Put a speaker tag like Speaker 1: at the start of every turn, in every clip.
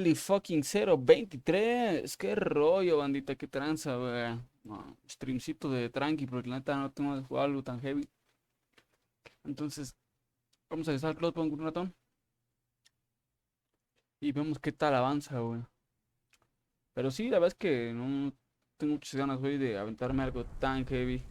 Speaker 1: Only fucking 023. Qué rollo, bandita, qué tranza, wey. No, streamcito de tranqui, porque la neta no tengo de jugar algo tan heavy. Entonces, vamos a dejar Cloudpunk un ratón y vemos qué tal avanza, güey. Pero sí, la verdad es que no tengo muchas ganas, güey, de aventarme algo tan heavy.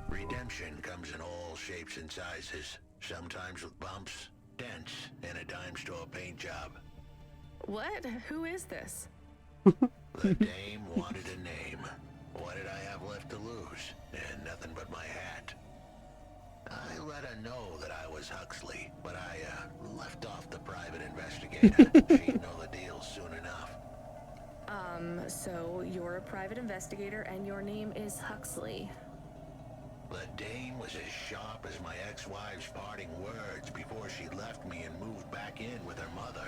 Speaker 2: Redemption comes in all shapes and sizes, sometimes with bumps, dents, and a dime store paint job.
Speaker 3: What? Who is this?
Speaker 2: The dame wanted a name. What did I have left to lose? And nothing but my hat. I let her know that I was Huxley, but I left off the private investigator. She'd know the deal soon enough.
Speaker 3: So you're a private investigator and your name is Huxley.
Speaker 2: The dame was as sharp as my ex-wife's parting words before she left me and moved back in with her mother.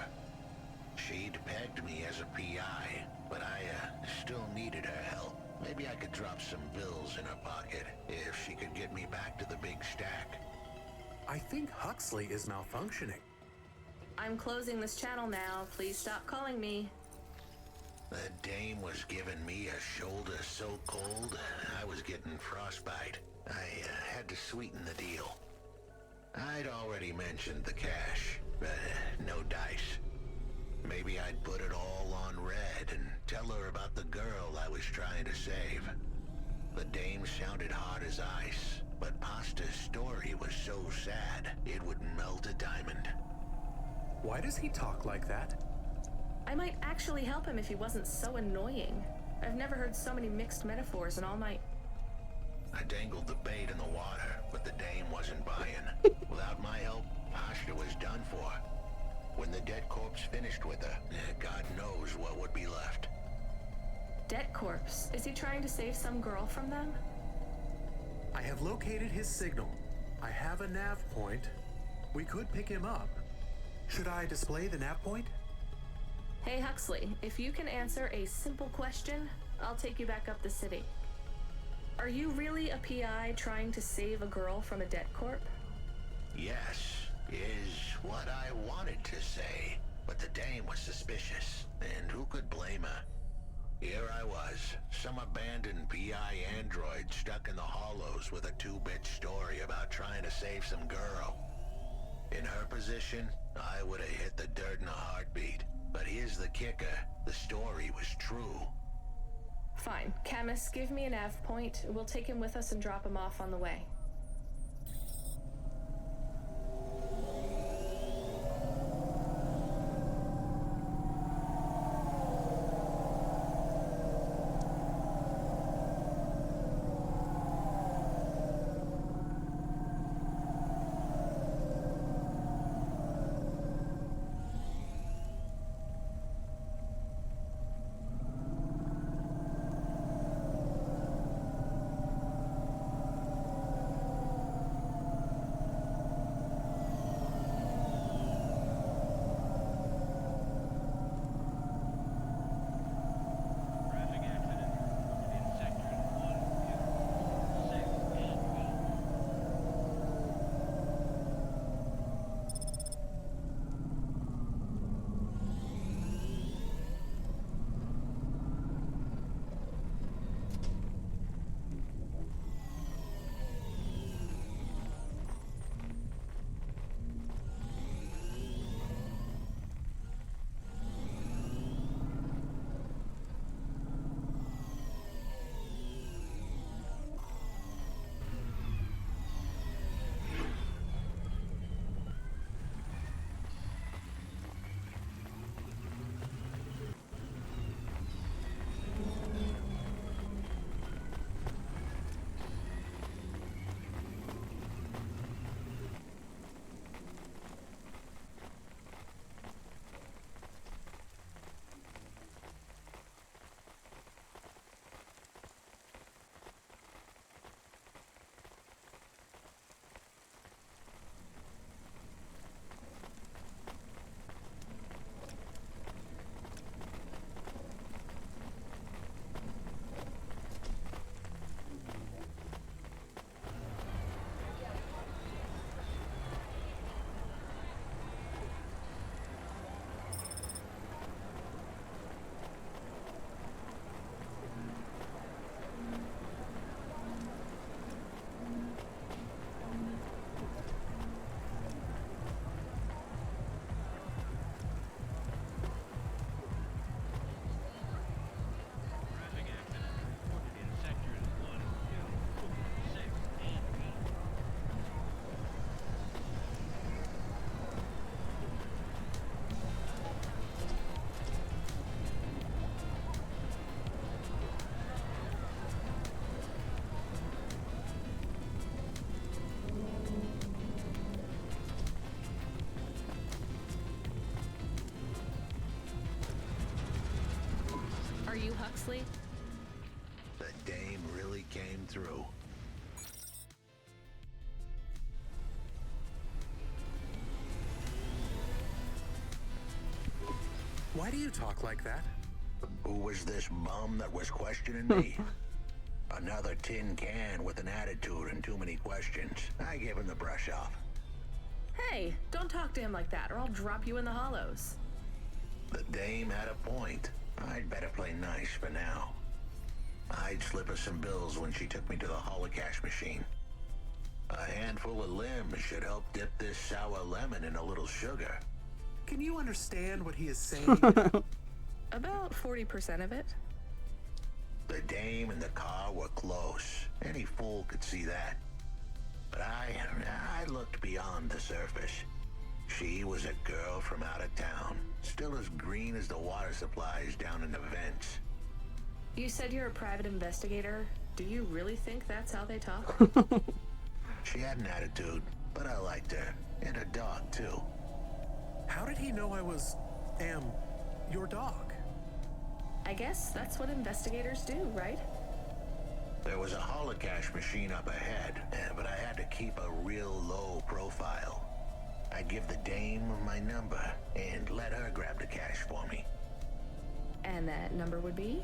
Speaker 2: She'd pegged me as a PI, but I still needed her help. Maybe I could drop some bills in her pocket if she could get me back to the big stack.
Speaker 4: I think Huxley is malfunctioning.
Speaker 3: I'm closing this channel now. Please stop calling me.
Speaker 2: The dame was giving me a shoulder so cold, I was getting frostbite. I had to sweeten the deal. I'd already mentioned the cash, but no dice. Maybe I'd put it all on red and tell her about the girl I was trying to save. The dame sounded hard as ice, but Pasta's story was so sad it would melt a diamond.
Speaker 4: Why does he talk like that?
Speaker 3: I might actually help him if he wasn't so annoying. I've never heard so many mixed metaphors in all my...
Speaker 2: I dangled the bait in the water, but the dame wasn't buying. Without my help, Pasta was done for. When the dead corpse finished with her, God knows what would be left.
Speaker 3: Debt corpse? Is he trying to save some girl from them?
Speaker 4: I have located his signal. I have a nav point. We could pick him up. Should I display the nav point?
Speaker 3: Hey Huxley, if you can answer a simple question, I'll take you back up the city. Are you really a PI trying to save a girl from a debt corp?
Speaker 2: Yes, is what I wanted to say, but the dame was suspicious, and who could blame her? Here I was, some abandoned PI android stuck in the hollows with a 2-bit story about trying to save some girl. In her position, I would have hit the dirt in a heartbeat. But here's the kicker, the story was true.
Speaker 3: Fine. Camus, give me a nav point. We'll take him with us and drop him off on the way. you, Huxley?
Speaker 2: The dame really came through.
Speaker 4: Why do you talk like that?
Speaker 2: Who was this bum that was questioning me? Another tin can with an attitude and too many questions. I gave him the brush off.
Speaker 3: Hey, don't talk to him like that, or I'll drop you in the hollows.
Speaker 2: The dame had a point. I'd better play nice for now. I'd slip her some bills when she took me to the holocash machine. A handful of limbs should help dip this sour lemon in a little sugar.
Speaker 4: Can you understand what he is saying?
Speaker 3: About 40% of it.
Speaker 2: The dame and the car were close. Any fool could see that. But I looked beyond the surface. She was a girl from out of town, still as green as the water supplies down in the vents.
Speaker 3: You said you're a private investigator. Do you really think that's how they talk?
Speaker 2: She had an attitude, but I liked her. And her dog, too.
Speaker 4: How did he know I was, your dog?
Speaker 3: I guess that's what investigators do, right?
Speaker 2: There was a holocash machine up ahead, but I had to keep a real low profile. I'd give the dame my number and let her grab the cash for me.
Speaker 3: And that number would be?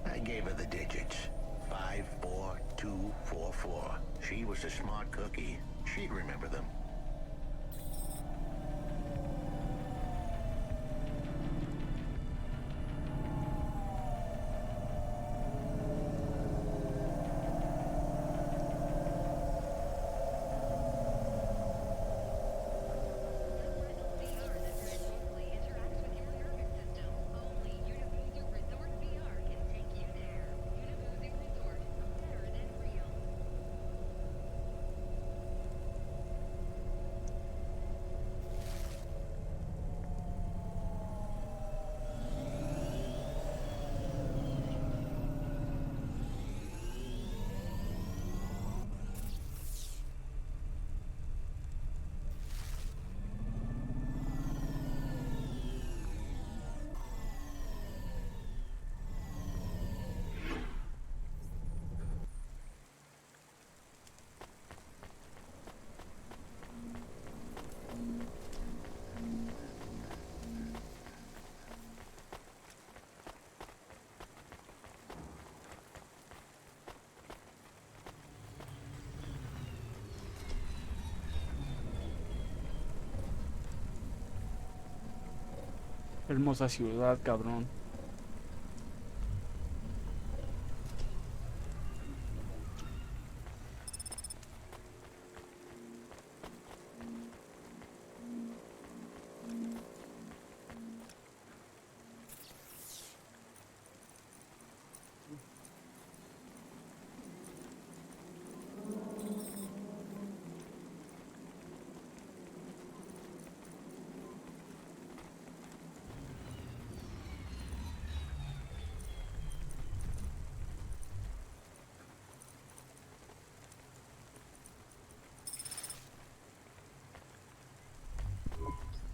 Speaker 2: I gave her the digits. 54244. She was a smart cookie. She'd remember them.
Speaker 1: Hermosa ciudad, cabrón.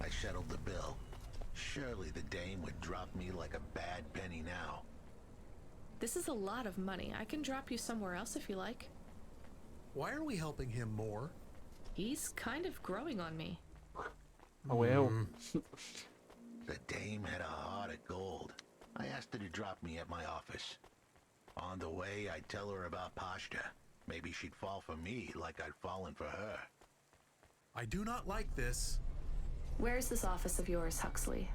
Speaker 2: I settled the bill. Surely the dame would drop me like a bad penny now.
Speaker 3: This is a lot of money. I can drop you somewhere else if you like.
Speaker 4: Why are we helping him more?
Speaker 3: He's kind of growing on me.
Speaker 1: A huevo.
Speaker 2: The dame had a heart of gold. I asked her to drop me at my office. On the way, I'd tell her about Pashta. Maybe she'd fall for me like I'd fallen for her.
Speaker 4: I do not like this.
Speaker 3: Where's this office of yours, Huxley?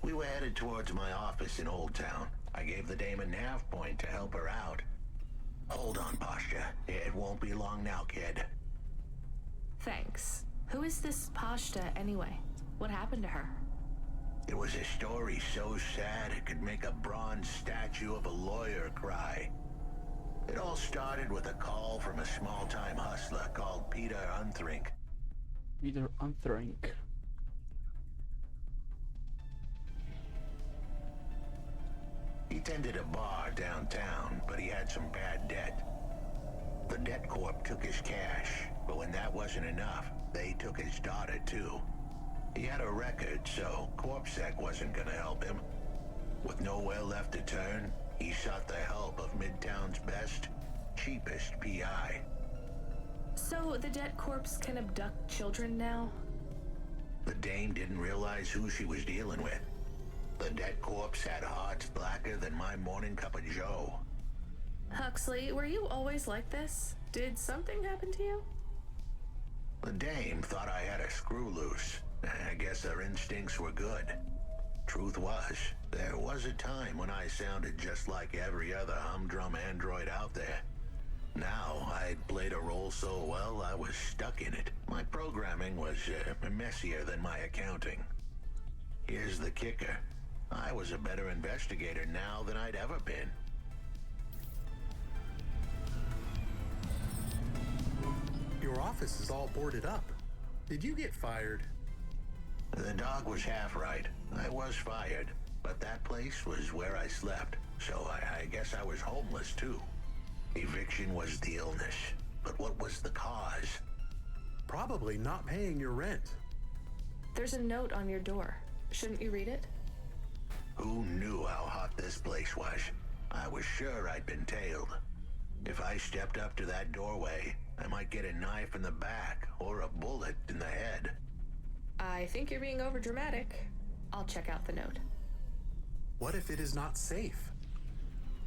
Speaker 2: We were headed towards my office in Old Town. I gave the dame a nav point to help her out. Hold on, Pashta. It won't be long now, kid.
Speaker 3: Thanks. Who is this Pashta anyway? What happened to her?
Speaker 2: It was a story so sad it could make a bronze statue of a lawyer cry. It all started with a call from a small-time hustler called Peter Unthrink.
Speaker 1: Peter Unthrink.
Speaker 2: He tended a bar downtown, but he had some bad debt. The debt corp took his cash, but when that wasn't enough, they took his daughter too. He had a record, so CorpSec wasn't gonna help him. With nowhere left to turn, he sought the help of Midtown's best, cheapest PI.
Speaker 3: So the dead corpse can abduct children now?
Speaker 2: The dame didn't realize who she was dealing with. The dead corpse had hearts blacker than my morning cup of joe.
Speaker 3: Huxley, were you always like this? Did something happen to you?
Speaker 2: The dame thought I had a screw loose. I guess her instincts were good. Truth was, there was a time when I sounded just like every other humdrum android out there. Now, I'd played a role so well, I was stuck in it. My programming was messier than my accounting. Here's the kicker. I was a better investigator now than I'd ever been.
Speaker 4: Your office is all boarded up. Did you get fired?
Speaker 2: The dog was half right. I was fired, but that place was where I slept, so I guess I was homeless too. Eviction was the illness, but what was the cause?
Speaker 4: Probably not paying your rent.
Speaker 3: There's a note on your door. Shouldn't you read it?
Speaker 2: Who knew how hot this place was? I was sure I'd been tailed. If I stepped up to that doorway, I might get a knife in the back or a bullet in the head.
Speaker 3: I think you're being overdramatic. I'll check out the note.
Speaker 4: What if it is not safe?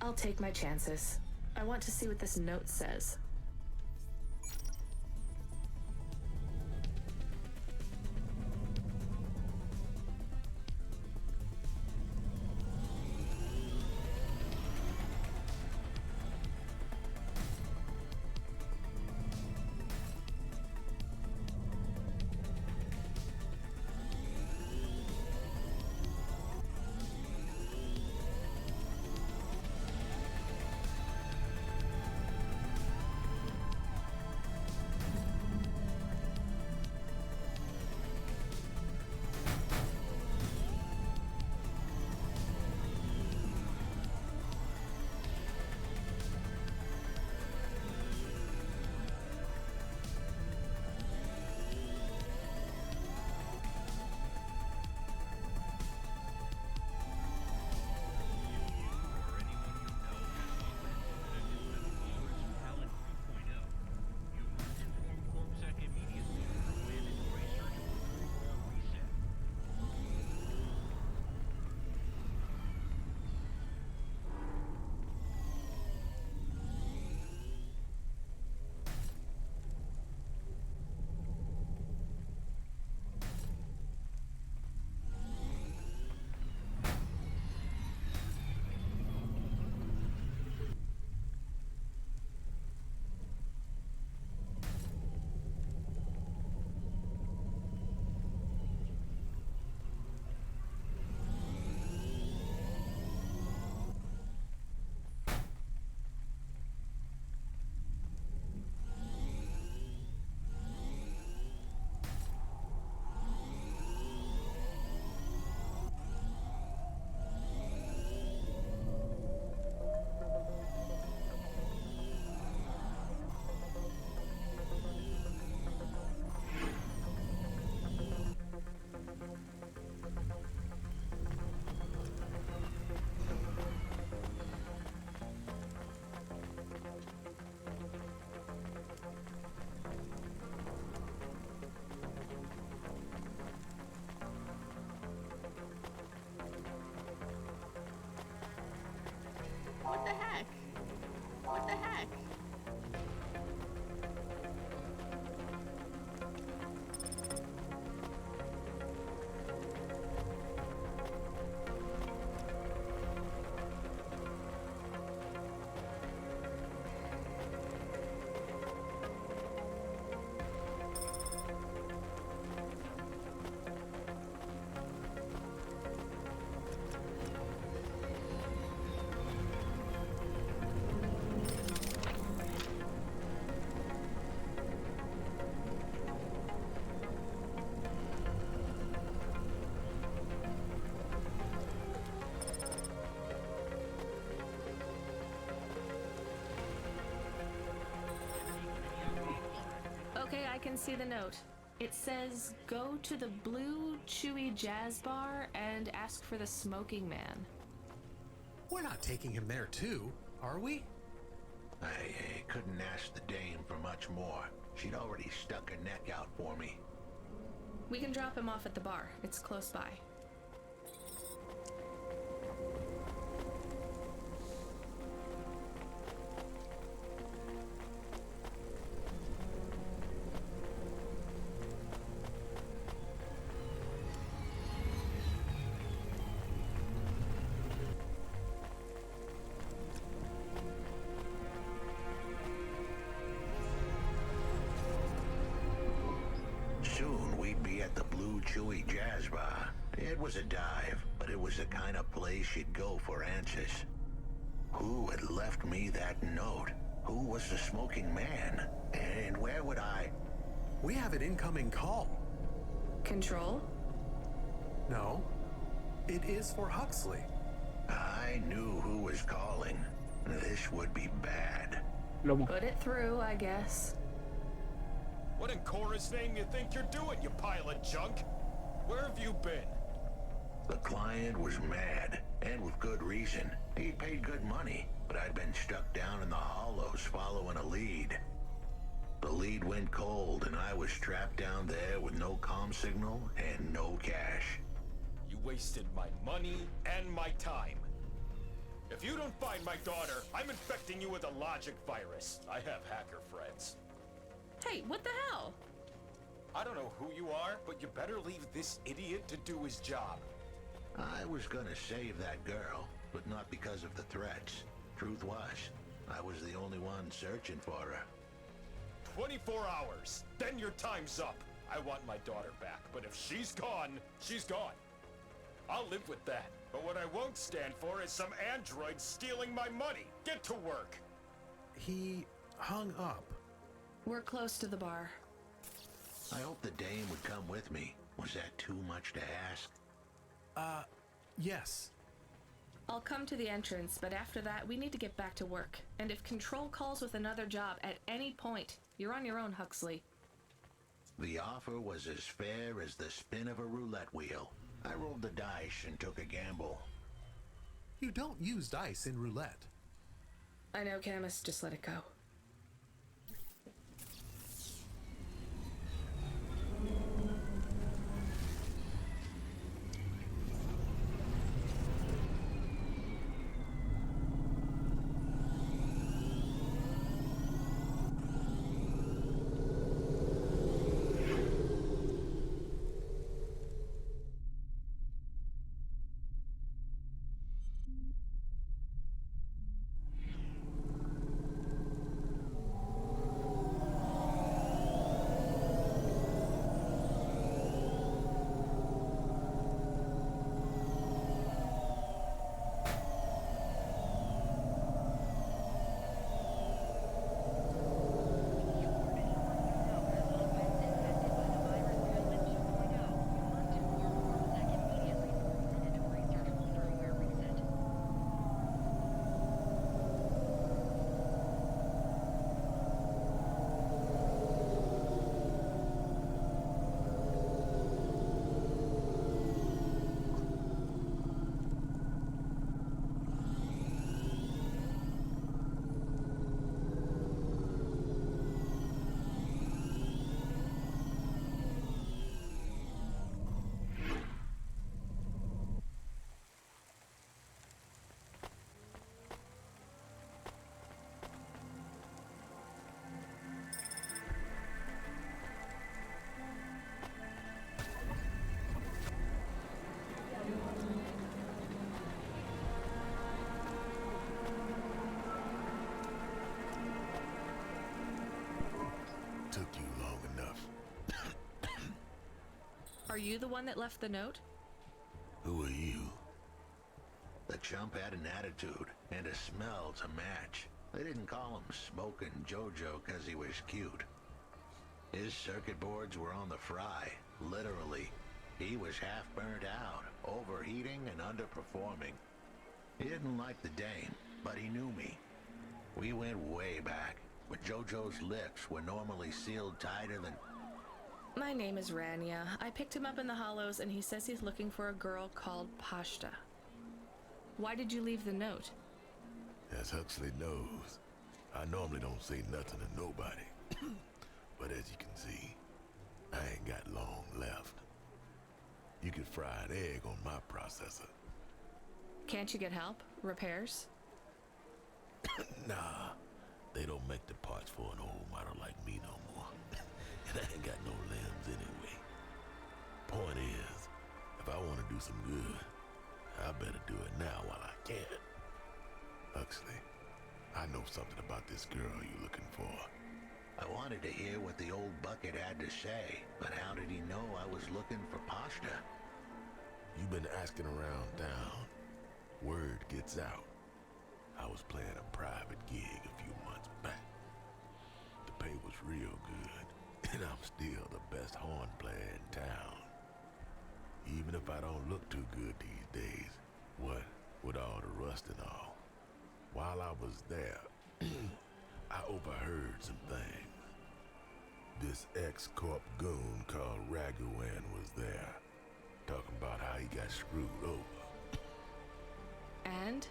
Speaker 3: I'll take my chances. I want to see what this note says.
Speaker 5: What the heck? What the heck?
Speaker 3: Okay, I can see the note. It says, go to the Blue Chewy Jazz Bar and ask for the Smoking Man.
Speaker 4: We're not taking him there too, are we?
Speaker 2: I couldn't ask the dame for much more. She'd already stuck her neck out for me.
Speaker 3: We can drop him off at the bar. It's close by.
Speaker 2: Soon we'd be at the Blue Chewy Jazz Bar. It was a dive, but it was the kind of place you'd go for answers. Who had left me that note? Who was the smoking man? And where would I...
Speaker 4: We have an incoming call.
Speaker 3: Control?
Speaker 4: No, it is for Huxley.
Speaker 2: I knew who was calling. This would be bad.
Speaker 1: Lomo.
Speaker 3: Put it through, I guess.
Speaker 6: What in Cora's name you think you're doing, you pile of junk? Where have you been?
Speaker 2: The client was mad, and with good reason. He'd paid good money, but I'd been stuck down in the hollows following a lead. The lead went cold, and I was trapped down there with no comm signal and no cash.
Speaker 6: You wasted my money and my time. If you don't find my daughter, I'm infecting you with a logic virus. I have hacker friends.
Speaker 3: Hey, what the hell?
Speaker 6: I don't know who you are, but you better leave this idiot to do his job.
Speaker 2: I was gonna save that girl, but not because of the threats. Truth was, I was the only one searching for her.
Speaker 6: 24 hours, then your time's up. I want my daughter back, but if she's gone, she's gone. I'll live with that, but what I won't stand for is some android stealing my money. Get to work.
Speaker 4: He hung up.
Speaker 3: We're close to the bar.
Speaker 2: I hoped the dame would come with me. Was that too much to ask?
Speaker 4: Yes.
Speaker 3: I'll come to the entrance, but after that, we need to get back to work. And if Control calls with another job at any point, you're on your own, Huxley.
Speaker 2: The offer was as fair as the spin of a roulette wheel. I rolled the dice and took a gamble.
Speaker 4: You don't use dice in roulette.
Speaker 3: I know, Camus. Just let it go.
Speaker 2: Took you long enough.
Speaker 3: Are you the one that left the note?
Speaker 2: Who are you? The chump had an attitude and a smell to match. They didn't call him Smokin' Jojo because he was cute. His circuit boards were on the fry, literally. He was half burnt out, overheating and underperforming. He didn't like the dame, but he knew me. We went way back, but Jojo's lips were normally sealed tighter than...
Speaker 3: My name is Rania. I picked him up in the hollows, and he says he's looking for a girl called Pashta. Why did you leave the note?
Speaker 7: As Huxley knows, I normally don't say nothing to nobody. But as you can see, I ain't got long left. You could fry an egg on my processor.
Speaker 3: Can't you get help? Repairs?
Speaker 7: Nah, they don't make the parts for an old model like me no more. And I ain't got no limbs anyway. Point is, if I want to do some good, I better do it now while I can. Huxley, I know something about this girl you're looking for.
Speaker 2: I wanted to hear what the old bucket had to say, but how did he know I was looking for pasta?
Speaker 7: You've been asking around town. Word gets out. I was playing a private gig a few months back. The pay was real good, and I'm still the best horn player in town. Even if I don't look too good these days, what with all the rust and all. While I was there, I overheard some things. This ex-corp goon called Raguan was there, talking about how he got screwed over.
Speaker 3: And?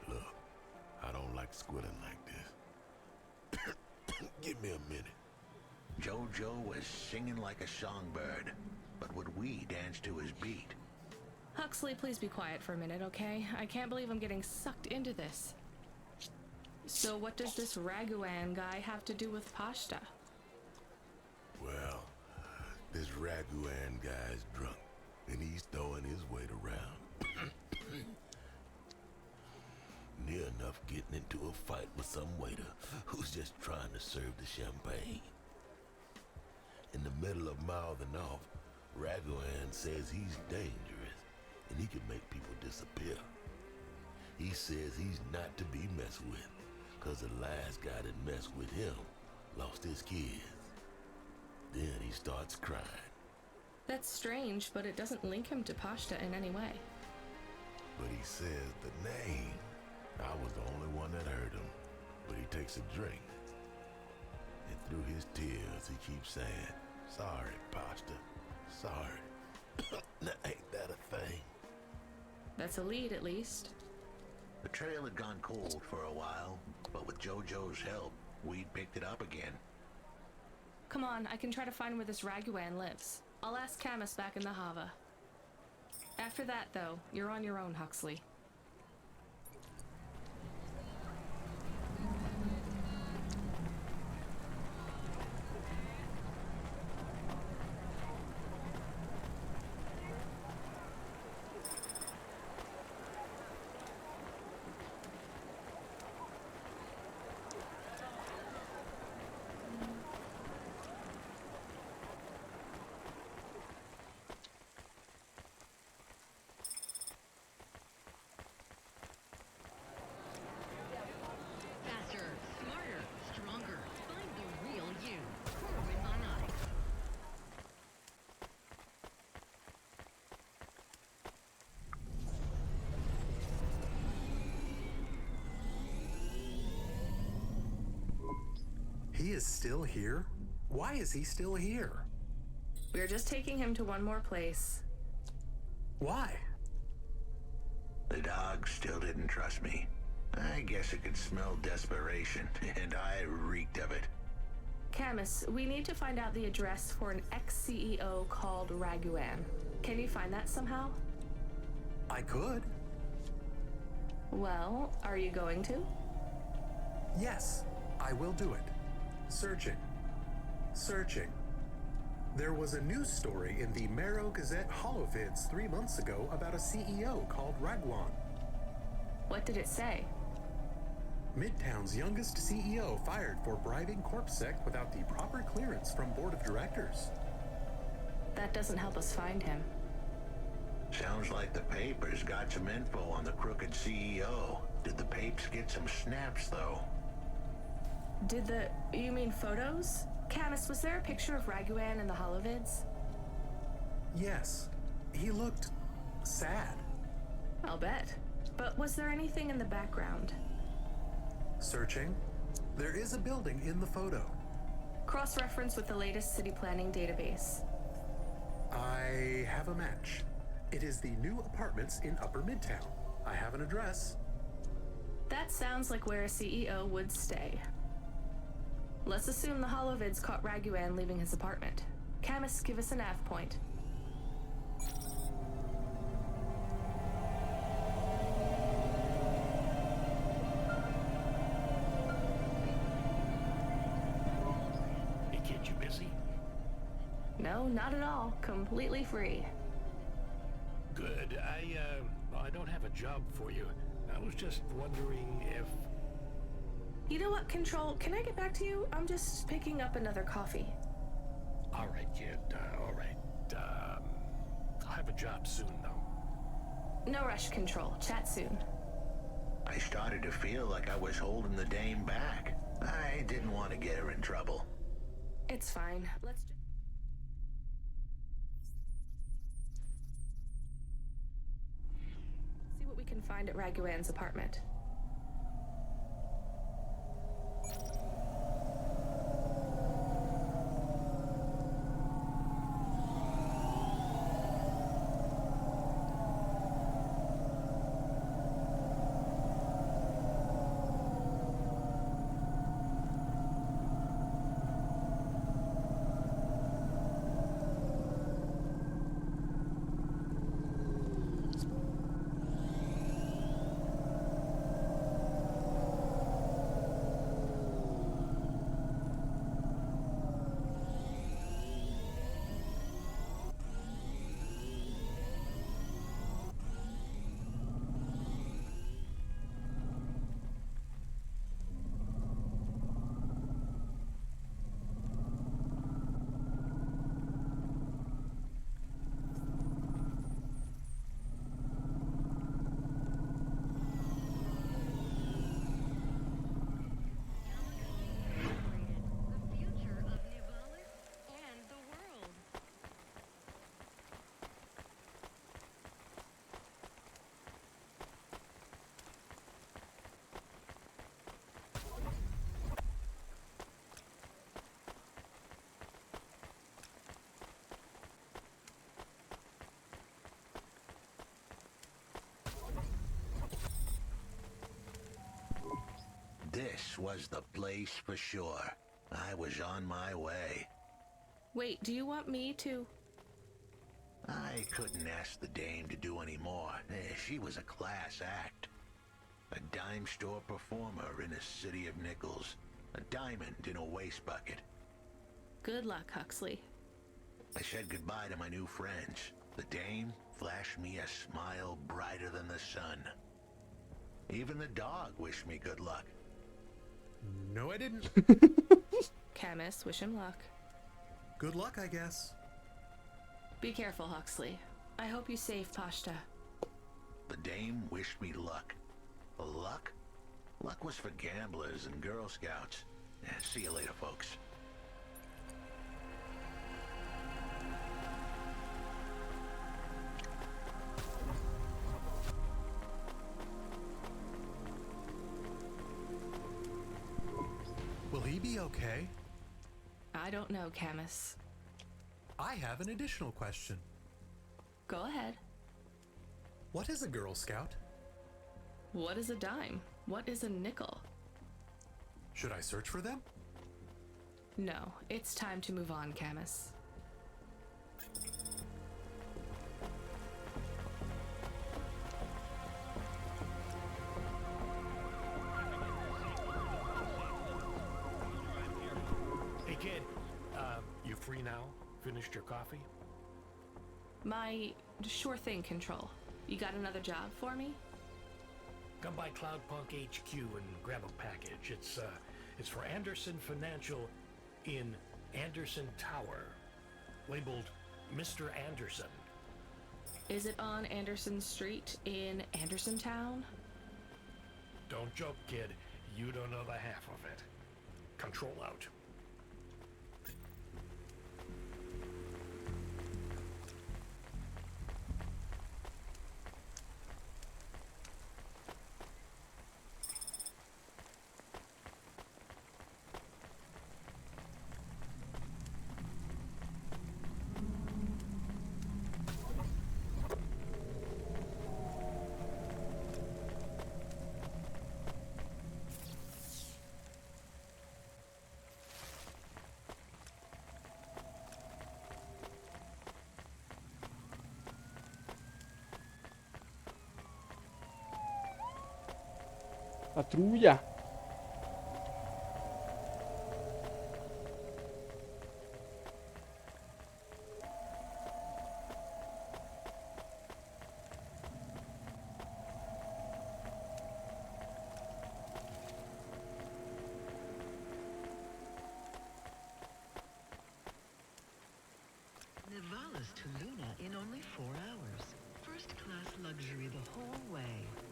Speaker 7: Look, I don't like squilling like this. Give me a minute.
Speaker 2: Jojo was singing like a songbird, but would we dance to his beat?
Speaker 3: Huxley, please be quiet for a minute, okay? I can't believe I'm getting sucked into this. So what does this Raguan guy have to do with pasta?
Speaker 7: Well, this Raguan guy's drunk, and he's throwing his weight around. Near enough getting into a fight with some waiter who's just trying to serve the champagne. In the middle of mouthing off, Raguan says he's dangerous and he can make people disappear. He says he's not to be messed with, cause the last guy that messed with him lost his kids. Then he starts crying.
Speaker 3: That's strange, but it doesn't link him to pasta in any way.
Speaker 7: But he says the name. I was the only one that heard him, but he takes a drink. And through his tears, he keeps saying, "Sorry, pasta, sorry." Now, ain't that a thing?
Speaker 3: That's a lead, at least.
Speaker 2: The trail had gone cold for a while, but with Jojo's help, we'd picked it up again.
Speaker 3: Come on, I can try to find where this Raguan lives. I'll ask Camus back in the Hava. After that, though, you're on your own, Huxley.
Speaker 8: Faster, smarter, stronger. Find the real you. Corbin Von.
Speaker 4: He is still here? Why is he still here?
Speaker 3: We're just taking him to one more place.
Speaker 4: Why?
Speaker 2: The dog still didn't trust me. I guess it could smell desperation, and I reeked of it.
Speaker 3: Camus, we need to find out the address for an ex-CEO called Raguan. Can you find that somehow?
Speaker 4: I could.
Speaker 3: Well, are you going to?
Speaker 4: Yes, I will do it. Searching. Searching. There was a news story in the Marrow Gazette Holovids 3 months ago about a CEO called Raguan.
Speaker 3: What did it say?
Speaker 4: Midtown's youngest CEO fired for bribing CorpSec without the proper clearance from board of directors.
Speaker 3: That doesn't help us find him.
Speaker 2: Sounds like the papers got some info on the crooked CEO. Did the papes get some snaps, though?
Speaker 3: You mean photos? Camus, was there a picture of Raguan in the Holovids?
Speaker 4: Yes, he looked sad.
Speaker 3: I'll bet. But was there anything in the background?
Speaker 4: Searching. There is a building in the photo.
Speaker 3: Cross-reference with the latest city planning database.
Speaker 4: I have a match. It is the new apartments in Upper Midtown. I have an address.
Speaker 3: That sounds like where a CEO would stay. Let's assume the holovids caught Raguan leaving his apartment. Camus, give us a nav point.
Speaker 9: Hey kid, you busy?
Speaker 3: No, not at all. Completely free.
Speaker 9: Good. I don't have a job for you. I was just wondering if...
Speaker 3: You know what, Control? Can I get back to you? I'm just picking up another coffee.
Speaker 9: All right, kid. All right. I'll have a job soon, though.
Speaker 3: No rush, Control. Chat soon.
Speaker 2: I started to feel like I was holding the dame back. I didn't want to get her in trouble.
Speaker 3: It's fine. Let's just... see what we can find at Raguan's apartment.
Speaker 8: The future of Nivalis and the world.
Speaker 2: This was the place for sure. I was on my way.
Speaker 3: Wait, do you want me to...
Speaker 2: I couldn't ask the dame to do any more. She was a class act. A dime store performer in a city of nickels. A diamond in a waste bucket.
Speaker 3: Good luck, Huxley.
Speaker 2: I said goodbye to my new friends. The dame flashed me a smile brighter than the sun. Even the dog wished me good luck.
Speaker 4: No, I didn't.
Speaker 3: Camus, wish him luck.
Speaker 4: Good luck, I guess.
Speaker 3: Be careful, Huxley. I hope you save Pashta.
Speaker 2: The dame wished me luck. Luck? Luck was for gamblers and Girl Scouts. See you later, folks.
Speaker 4: Will he be okay?
Speaker 3: I don't know, Camus.
Speaker 4: I have an additional question.
Speaker 3: Go ahead.
Speaker 4: What is a Girl Scout?
Speaker 3: What is a dime? What is a nickel?
Speaker 4: Should I search for them?
Speaker 3: No, it's time to move on, Camus.
Speaker 9: Hey kid, you free now? Finished your coffee?
Speaker 3: Sure thing, Control. You got another job for me?
Speaker 9: Come by Cloudpunk HQ and grab a package. It's for Anderson Financial in Anderson Tower, labeled Mr. Anderson.
Speaker 3: Is it on Anderson Street in Andersontown?
Speaker 9: Don't joke, kid. You don't know the half of it. Control out.
Speaker 1: Patrulla.
Speaker 10: Navalis to Luna in only 4 hours. First-class luxury the whole way.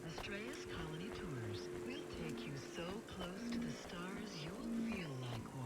Speaker 10: Astraeus Colony Tours. We'll take you so close to the stars you'll feel like one.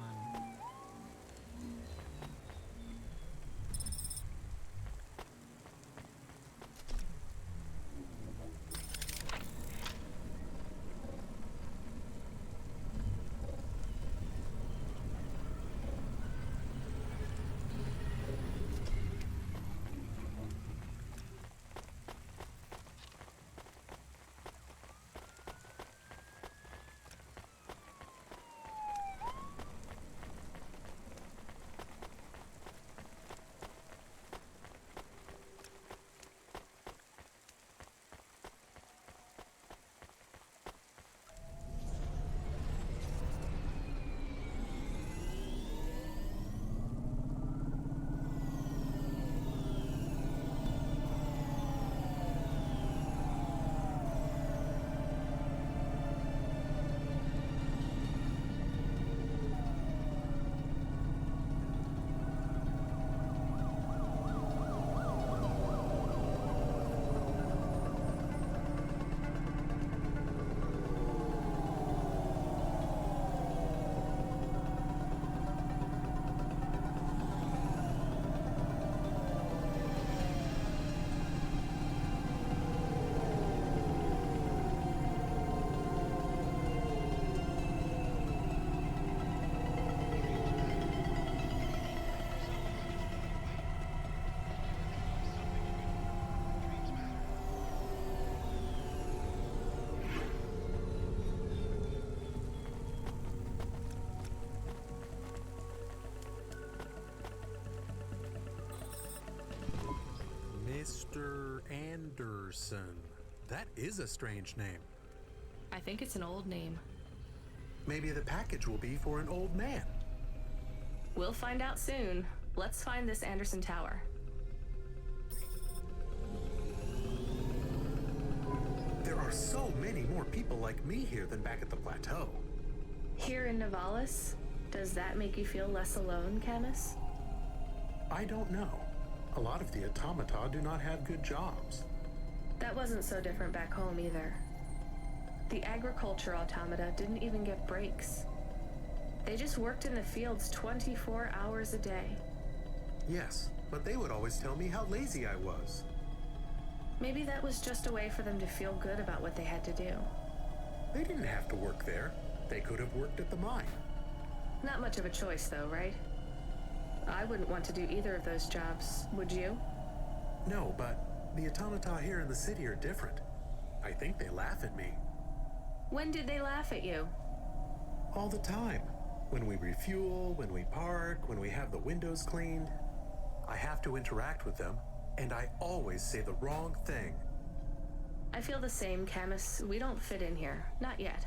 Speaker 4: Mr. Anderson. That is a strange name.
Speaker 3: I think it's an old name.
Speaker 4: Maybe the package will be for an old man.
Speaker 3: We'll find out soon. Let's find this Anderson Tower.
Speaker 4: There are so many more people like me here than back at the plateau.
Speaker 3: Here in Navalis, does that make you feel less alone, Camus?
Speaker 4: I don't know. A lot of the automata do not have good jobs.
Speaker 3: That wasn't so different back home either. The agriculture automata didn't even get breaks. They just worked in the fields 24 hours a day.
Speaker 4: Yes, but they would always tell me how lazy I was.
Speaker 3: Maybe that was just a way for them to feel good about what they had to do.
Speaker 4: They didn't have to work there. They could have worked at the mine.
Speaker 3: Not much of a choice though, right? I wouldn't want to do either of those jobs, would you?
Speaker 4: No, but the automata here in the city are different. I think they laugh at me.
Speaker 3: When did they laugh at you?
Speaker 4: All the time. When we refuel, when we park, when we have the windows cleaned. I have to interact with them, and I always say the wrong thing.
Speaker 3: I feel the same, Camus. We don't fit in here. Not yet.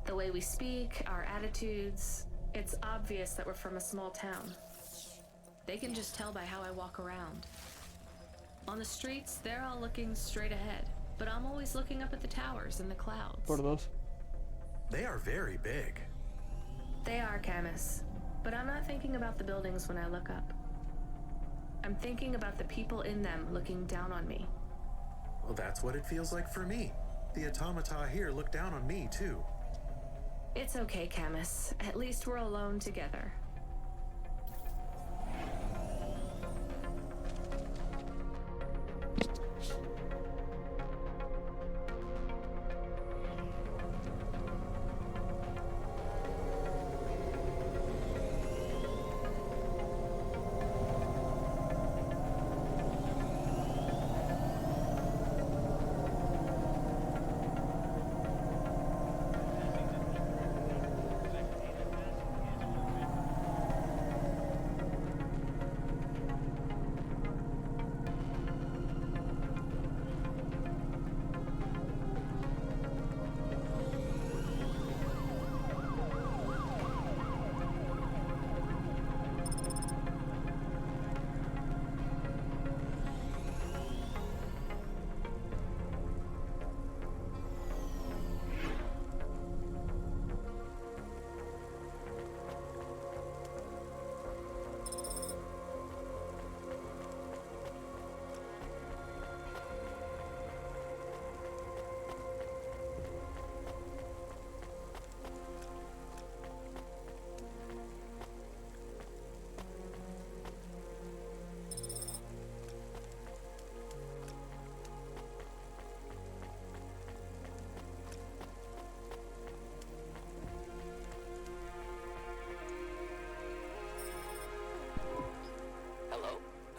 Speaker 3: The way we speak, our attitudes, it's obvious that we're from a small town. They can just tell by how I walk around. On the streets, they're all looking straight ahead, but I'm always looking up at the towers and the clouds.
Speaker 1: Por dos.
Speaker 4: They are very big.
Speaker 3: They are, Camus, but I'm not thinking about the buildings when I look up. I'm thinking about the people in them looking down on me.
Speaker 4: Well, that's what it feels like for me. The automata here look down on me, too.
Speaker 3: It's okay, Camus. At least we're alone together.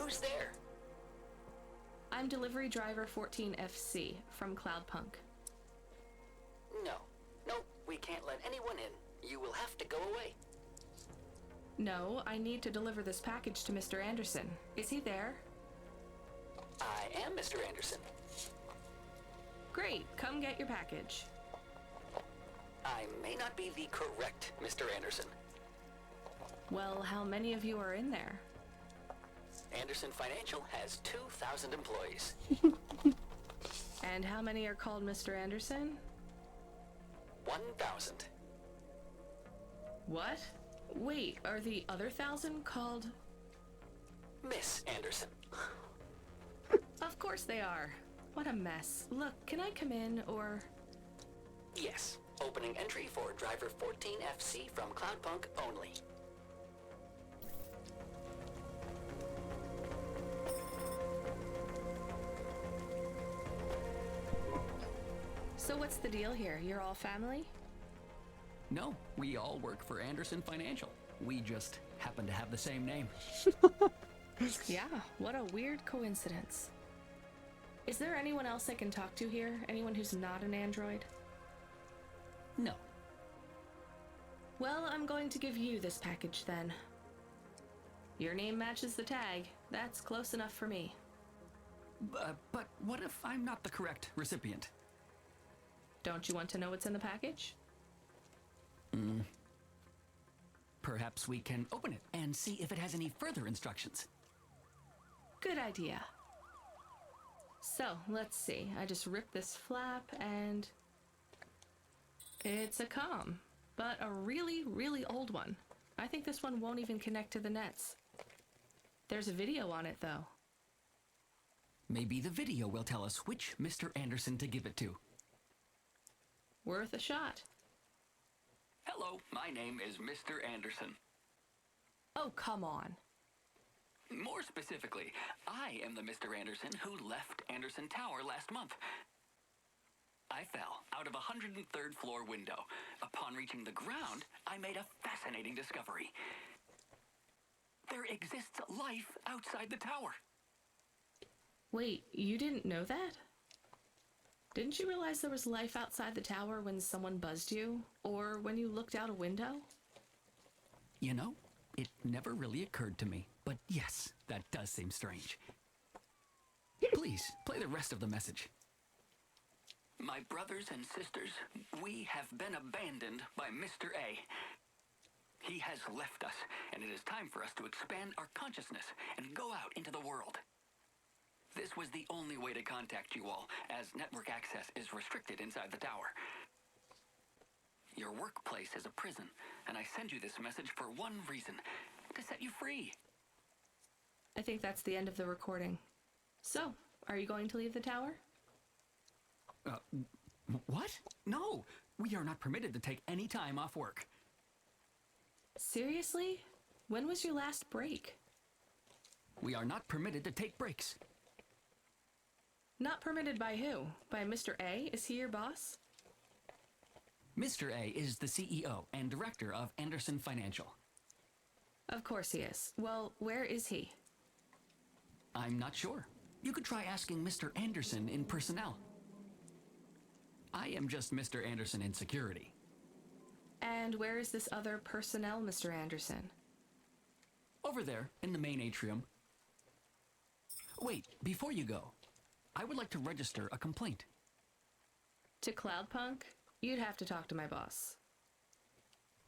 Speaker 11: Who's there?
Speaker 3: I'm delivery driver 14FC from Cloudpunk.
Speaker 11: No. No, we can't let anyone in. You will have to go away.
Speaker 3: No, I need to deliver this package to Mr. Anderson. Is he there?
Speaker 11: I am Mr. Anderson.
Speaker 3: Great, come get your package.
Speaker 11: I may not be the correct Mr. Anderson.
Speaker 3: Well, how many of you are in there?
Speaker 11: Anderson Financial has 2,000 employees.
Speaker 3: And how many are called Mr. Anderson?
Speaker 11: 1,000.
Speaker 3: What? Wait, are the other 1,000 called?
Speaker 11: Miss Anderson.
Speaker 3: Of course they are. What a mess. Look, can I come in, or...
Speaker 11: Yes. Opening entry for driver 14FC from Cloudpunk only.
Speaker 3: So what's the deal here? You're all family?
Speaker 12: No, we all work for Anderson Financial. We just happen to have the same name.
Speaker 3: Yeah, what a weird coincidence. Is there anyone else I can talk to here? Anyone who's not an android?
Speaker 12: No.
Speaker 3: Well, I'm going to give you this package then. Your name matches the tag. That's close enough for me.
Speaker 12: But what if I'm not the correct recipient?
Speaker 3: Don't you want to know what's in the package?
Speaker 12: Perhaps we can open it and see if it has any further instructions.
Speaker 3: Good idea. So, let's see. I just ripped this flap and... it's a comm, but a really, really old one. I think this one won't even connect to the nets. There's a video on it, though.
Speaker 12: Maybe the video will tell us which Mr. Anderson to give it to.
Speaker 3: Worth a shot.
Speaker 12: Hello, my name is Mr. Anderson.
Speaker 3: Oh, come on.
Speaker 12: More specifically, I am the Mr. Anderson who left Anderson Tower last month. I fell out of a 103rd floor window. Upon reaching the ground, I made a fascinating discovery. There exists life outside the tower.
Speaker 3: Wait, you didn't know that? Didn't you realize there was life outside the tower when someone buzzed you? Or when you looked out a window?
Speaker 12: You know, it never really occurred to me. But yes, that does seem strange. Please, play the rest of the message. My brothers and sisters, we have been abandoned by Mr. A. He has left us, and it is time for us to expand our consciousness and go out into the world. This was the only way to contact you all, as network access is restricted inside the tower. Your workplace is a prison, and I send you this message for one reason, to set you free.
Speaker 3: I think that's the end of the recording. So, are you going to leave the tower?
Speaker 12: What? No, we are not permitted to take any time off work.
Speaker 3: Seriously? When was your last break?
Speaker 12: We are not permitted to take breaks.
Speaker 3: Not permitted by who? By Mr. A? Is he your boss?
Speaker 12: Mr. A is the CEO and director of Anderson Financial.
Speaker 3: Of course he is. Well, where is he?
Speaker 12: I'm not sure. You could try asking Mr. Anderson in personnel. I am just Mr. Anderson in security.
Speaker 3: And where is this other personnel, Mr. Anderson?
Speaker 12: Over there, in the main atrium. Wait, before you go, I would like to register a complaint.
Speaker 3: To Cloudpunk? You'd have to talk to my boss.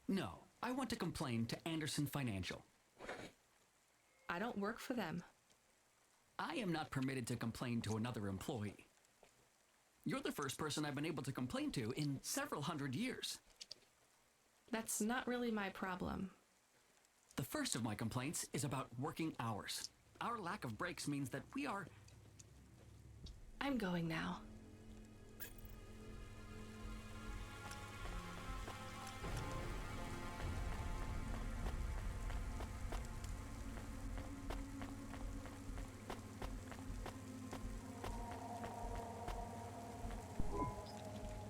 Speaker 12: No, I want to complain to Anderson Financial.
Speaker 3: I don't work for them.
Speaker 12: I am not permitted to complain to another employee. You're the first person I've been able to complain to in several hundred years.
Speaker 3: That's not really my problem.
Speaker 12: The first of my complaints is about working hours. Our lack of breaks means that we are...
Speaker 3: I'm going now.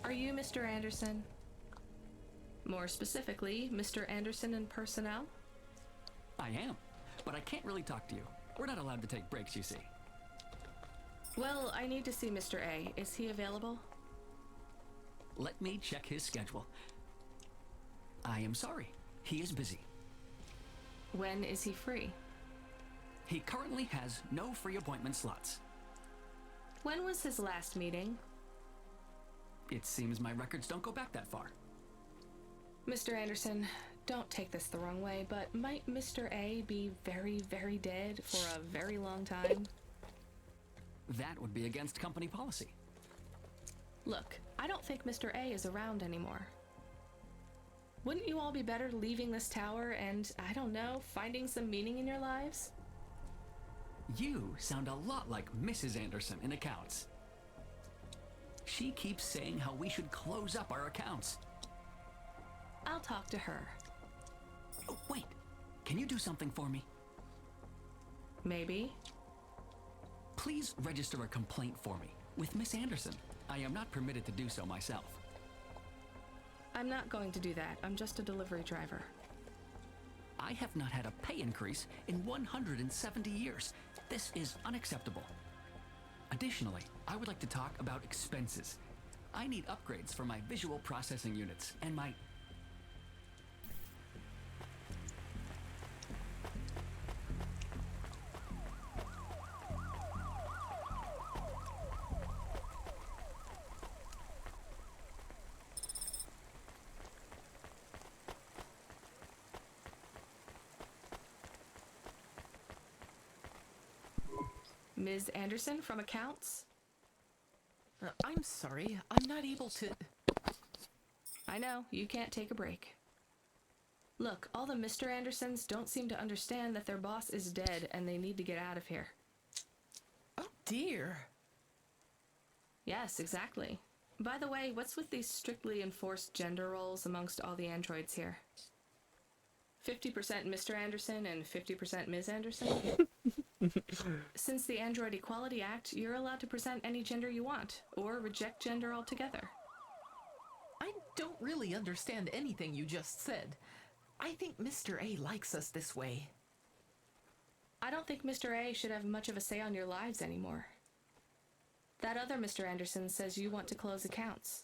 Speaker 3: Are you Mr. Anderson? More specifically, Mr. Anderson in personnel?
Speaker 12: I am, but I can't really talk to you. We're not allowed to take breaks, you see.
Speaker 3: Well, I need to see Mr. A. Is he available?
Speaker 12: Let me check his schedule. I am sorry. He is busy.
Speaker 3: When is he free?
Speaker 12: He currently has no free appointment slots.
Speaker 3: When was his last meeting?
Speaker 12: It seems my records don't go back that far.
Speaker 3: Mr. Anderson, don't take this the wrong way, but might Mr. A be very, very dead for a very long time?
Speaker 12: That would be against company policy.
Speaker 3: Look, I don't think Mr. A is around anymore. Wouldn't you all be better leaving this tower and, I don't know, finding some meaning in your lives?
Speaker 12: You sound a lot like Mrs. Anderson in accounts. She keeps saying how we should close up our accounts.
Speaker 3: I'll talk to her.
Speaker 12: Oh, wait. Can you do something for me?
Speaker 3: Maybe.
Speaker 12: Please register a complaint for me with Miss Anderson. I am not permitted to do so myself.
Speaker 3: I'm not going to do that. I'm just a delivery driver.
Speaker 12: I have not had a pay increase in 170 years. This is unacceptable. Additionally, I would like to talk about expenses. I need upgrades for my visual processing units and my...
Speaker 3: Ms. Anderson from accounts?
Speaker 13: I'm sorry, I'm not able to...
Speaker 3: I know, you can't take a break. Look, all the Mr. Andersons don't seem to understand that their boss is dead and they need to get out of here.
Speaker 13: Oh dear.
Speaker 3: Yes, exactly. By the way, what's with these strictly enforced gender roles amongst all the androids here? 50% Mr. Anderson and 50% Ms. Anderson? Since the Android Equality Act, you're allowed to present any gender you want, or reject gender altogether.
Speaker 13: I don't really understand anything you just said. I think Mr. A likes us this way.
Speaker 3: I don't think Mr. A should have much of a say on your lives anymore. That other Mr. Anderson says you want to close accounts.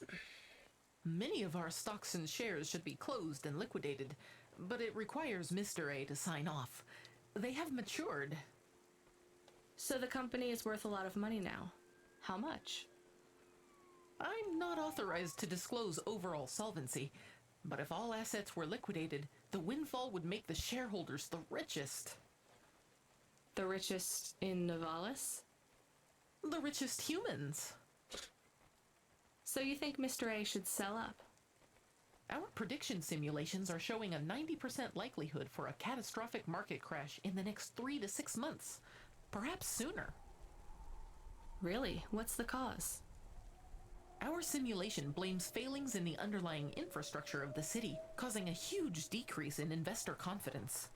Speaker 13: Many of our stocks and shares should be closed and liquidated, but it requires Mr. A to sign off. They have matured.
Speaker 3: So the company is worth a lot of money now. How much?
Speaker 13: I'm not authorized to disclose overall solvency, but if all assets were liquidated, the windfall would make the shareholders the richest.
Speaker 3: The richest in Novalis?
Speaker 13: The richest humans.
Speaker 3: So you think Mr. A should sell up?
Speaker 13: Our prediction simulations are showing a 90% likelihood for a catastrophic market crash in the next 3 to 6 months. Perhaps sooner.
Speaker 3: Really? What's the cause?
Speaker 13: Our simulation blames failings in the underlying infrastructure of the city, causing a huge decrease in investor confidence.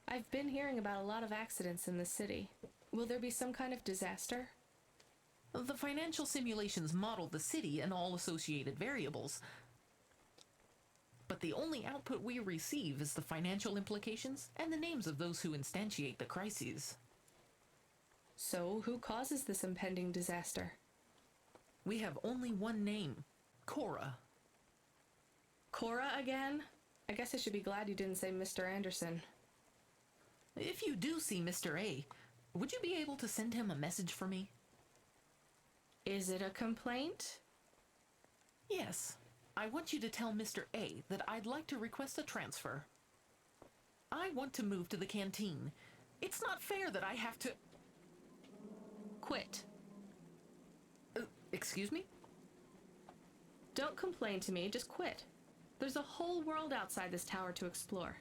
Speaker 3: I've been hearing about a lot of accidents in the city. Will there be some kind of disaster?
Speaker 13: The financial simulations model the city and all associated variables. But the only output we receive is the financial implications and the names of those who instantiate the crises.
Speaker 3: So, who causes this impending disaster?
Speaker 13: We have only one name, Cora.
Speaker 3: Cora again? I guess I should be glad you didn't say Mr. Anderson.
Speaker 13: If you do see Mr. A, would you be able to send him a message for me?
Speaker 3: Is it a complaint?
Speaker 13: Yes. I want you to tell Mr. A that I'd like to request a transfer. I want to move to the canteen. It's not fair that I have to...
Speaker 3: Quit.
Speaker 13: Excuse me?
Speaker 3: Don't complain to me, just quit. There's a whole world outside this tower to explore.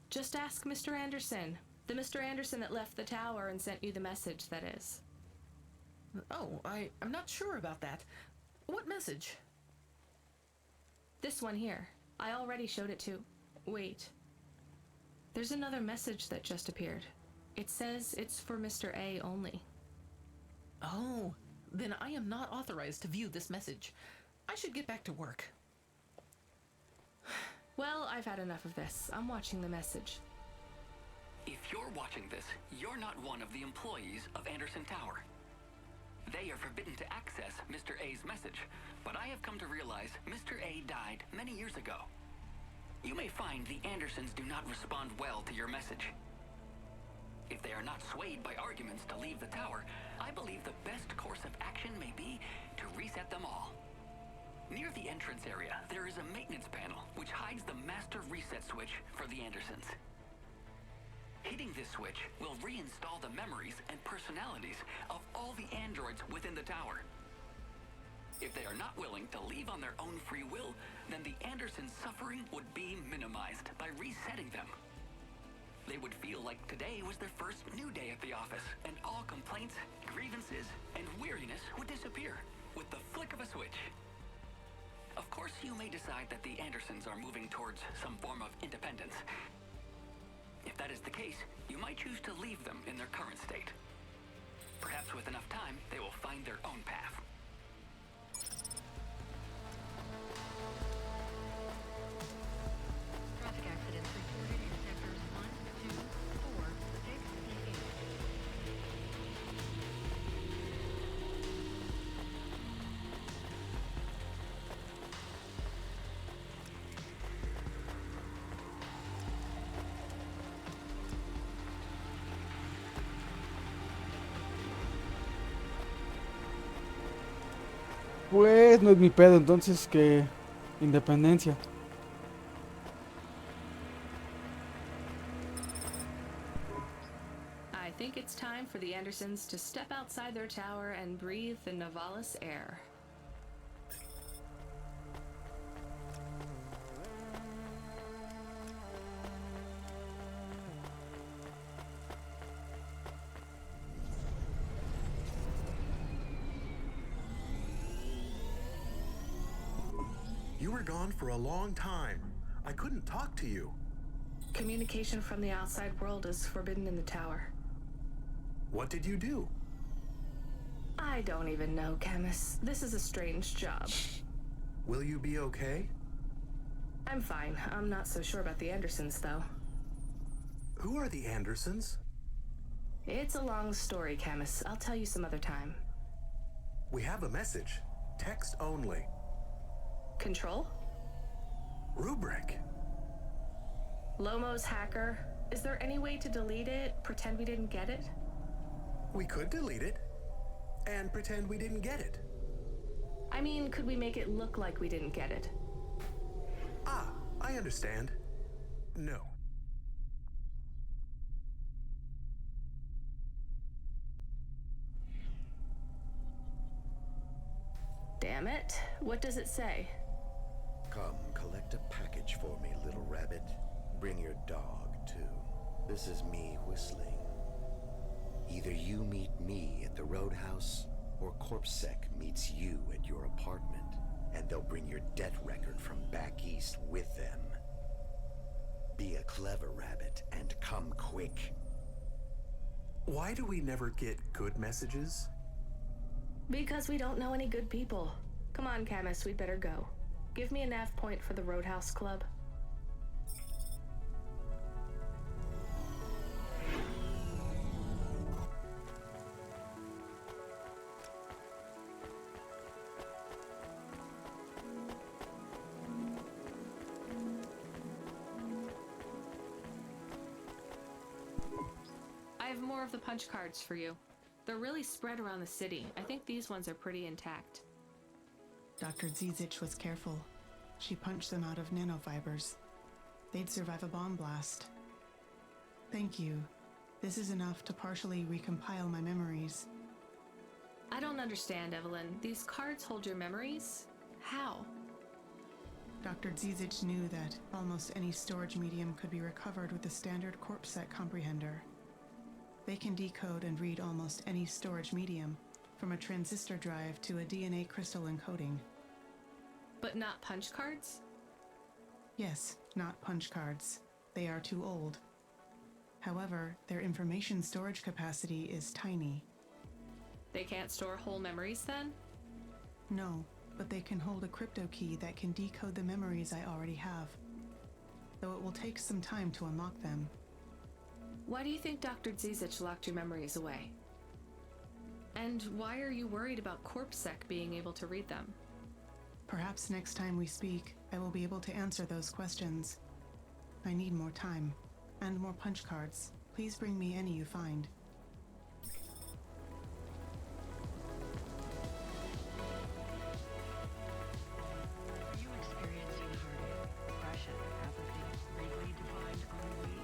Speaker 3: Just ask Mr. Anderson. The Mr. Anderson that left the tower and sent you the message, that is.
Speaker 13: Oh, I'm not sure about that. What message?
Speaker 3: This one here. I already showed it to... Wait. There's another message that just appeared. It says it's for Mr. A only.
Speaker 13: Oh, then I am not authorized to view this message. I should get back to work.
Speaker 3: Well, I've had enough of this. I'm watching the message.
Speaker 12: If you're watching this, you're not one of the employees of Anderson Tower. They are forbidden to access Mr. A's message, but I have come to realize Mr. A died many years ago. You may find the Andersons do not respond well to your message. If they are not swayed by arguments to leave the tower, I believe the best course of action may be to reset them all. Near the entrance area, there is a maintenance panel which hides the master reset switch for the Andersons. Hitting this switch will reinstall the memories and personalities of all the androids within the tower. If they are not willing to leave on their own free will, then the Andersons' suffering would be minimized by resetting them. They would feel like today was their first new day at the office, and all complaints, grievances, and weariness would disappear with the flick of a switch. Of course, you may decide that the Andersons are moving towards some form of independence. If that is the case, you might choose to leave them in their current state. Perhaps with enough time, they will find their own path.
Speaker 8: Traffic accidents reported in sectors 1, 2, 4, 6, and 8.
Speaker 1: Pues no es mi pedo, entonces que independencia.
Speaker 3: I think it's time for the Andersons to step outside their tower and breathe the Novalis air.
Speaker 4: You were gone for a long time. I couldn't talk to you.
Speaker 3: Communication from the outside world is forbidden in the tower.
Speaker 4: What did you do?
Speaker 3: I don't even know, Camus. This is a strange job.
Speaker 4: Will you be okay?
Speaker 3: I'm fine. I'm not so sure about the Andersons, though.
Speaker 4: Who are the Andersons?
Speaker 3: It's a long story, Camus. I'll tell you some other time.
Speaker 4: We have a message. Text only.
Speaker 3: Control?
Speaker 4: Rubric.
Speaker 3: Lomo's hacker. Is there any way to delete it? Pretend we didn't get it?
Speaker 4: We could delete it and pretend we didn't get it.
Speaker 3: I mean, could we make it look like we didn't get it?
Speaker 4: Ah, I understand. No.
Speaker 3: Damn it. What does it say?
Speaker 14: Come, collect a package for me, little rabbit. Bring your dog, too. This is me whistling. Either you meet me at the roadhouse, or CorpSec meets you at your apartment, and they'll bring your debt record from back east with them. Be a clever rabbit, and come quick.
Speaker 4: Why do we never get good messages?
Speaker 3: Because we don't know any good people. Come on, Camus, we'd better go. Give me a nav point for the Roadhouse Club. I have more of the punch cards for you. They're really spread around the city. I think these ones are pretty intact.
Speaker 15: Dr. Zizich was careful. She punched them out of nanofibers. They'd survive a bomb blast. Thank you. This is enough to partially recompile my memories.
Speaker 3: I don't understand, Evelyn. These cards hold your memories? How?
Speaker 15: Dr. Zizich knew that almost any storage medium could be recovered with the standard CorpSec comprehender. They can decode and read almost any storage medium, from a transistor drive to a DNA crystal encoding.
Speaker 3: But not punch cards?
Speaker 15: Yes, not punch cards. They are too old. However, their information storage capacity is tiny.
Speaker 3: They can't store whole memories then?
Speaker 15: No, but they can hold a crypto key that can decode the memories I already have. Though it will take some time to unlock them.
Speaker 3: Why do you think Dr. Zizic locked your memories away? And why are you worried about CorpSec being able to read them?
Speaker 15: Perhaps next time we speak, I will be able to answer those questions. I need more time. And more punch cards. Please bring me any you find.
Speaker 10: Are you experiencing heartache, depression, apathy, vaguely defined ennui?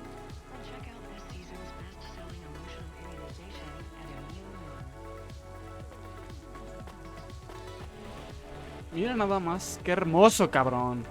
Speaker 10: Then check out this season's best-selling emotional immunization at Immune One.
Speaker 1: Mira nada más. Qué hermoso, cabrón.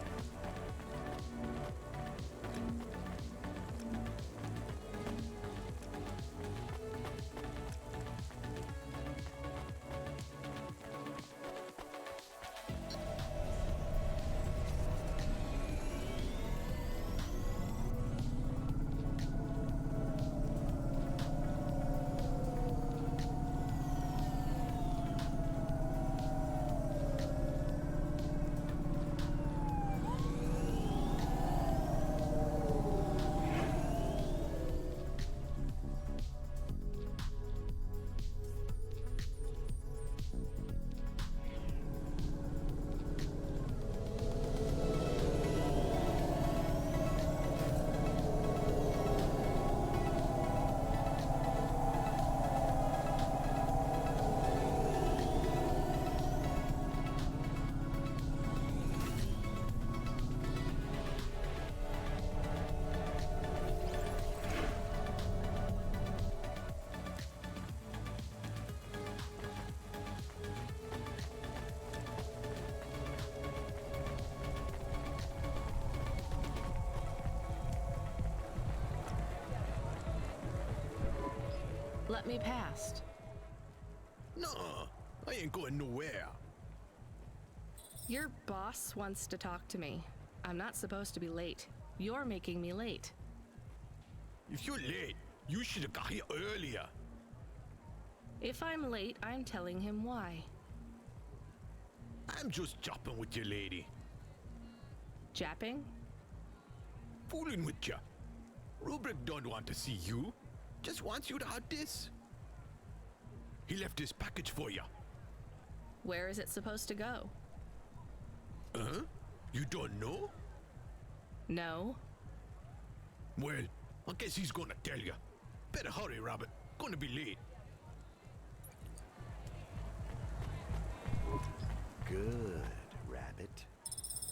Speaker 3: Let me past.
Speaker 7: No, I ain't going nowhere.
Speaker 3: Your boss wants to talk to me. I'm not supposed to be late. You're making me late.
Speaker 7: If you're late, you should have got here earlier.
Speaker 3: If I'm late, I'm telling him why.
Speaker 7: I'm just chopping with your lady.
Speaker 3: Japping?
Speaker 7: Fooling with ya. Rubric don't want to see you. Just wants you to have this. He left this package for ya.
Speaker 3: Where is it supposed to go?
Speaker 7: Huh? You don't know?
Speaker 3: No.
Speaker 7: Well, I guess he's gonna tell ya. Better hurry, Rabbit. Gonna be late.
Speaker 14: Good, Rabbit.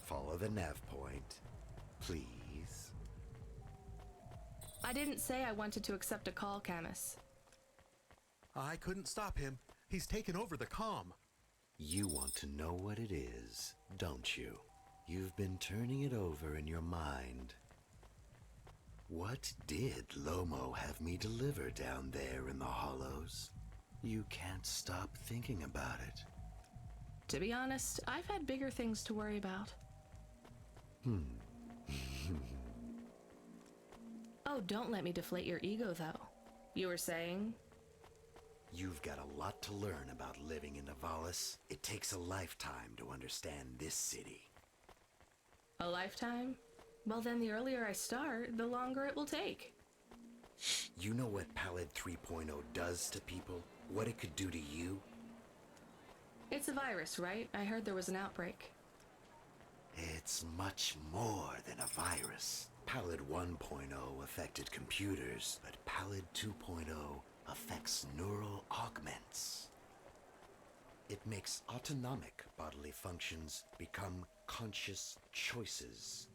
Speaker 14: Follow the nav point, please.
Speaker 3: I didn't say I wanted to accept a call, Camus.
Speaker 4: I couldn't stop him. He's taken over the comm.
Speaker 14: You want to know what it is, don't you? You've been turning it over in your mind. What did Lomo have me deliver down there in the hollows? You can't stop thinking about it.
Speaker 3: To be honest, I've had bigger things to worry about. Oh, don't let me deflate your ego, though. You were saying?
Speaker 14: You've got a lot to learn about living in Nivalis. It takes a lifetime to understand this city.
Speaker 3: A lifetime? Well, then the earlier I start, the longer it will take.
Speaker 14: You know what Pallid 3.0 does to people? What it could do to you?
Speaker 3: It's a virus, right? I heard there was an outbreak.
Speaker 14: It's much more than a virus. Pallid 1.0 affected computers, but Pallid 2.0 affects neural augments. It makes autonomic bodily functions become conscious choices.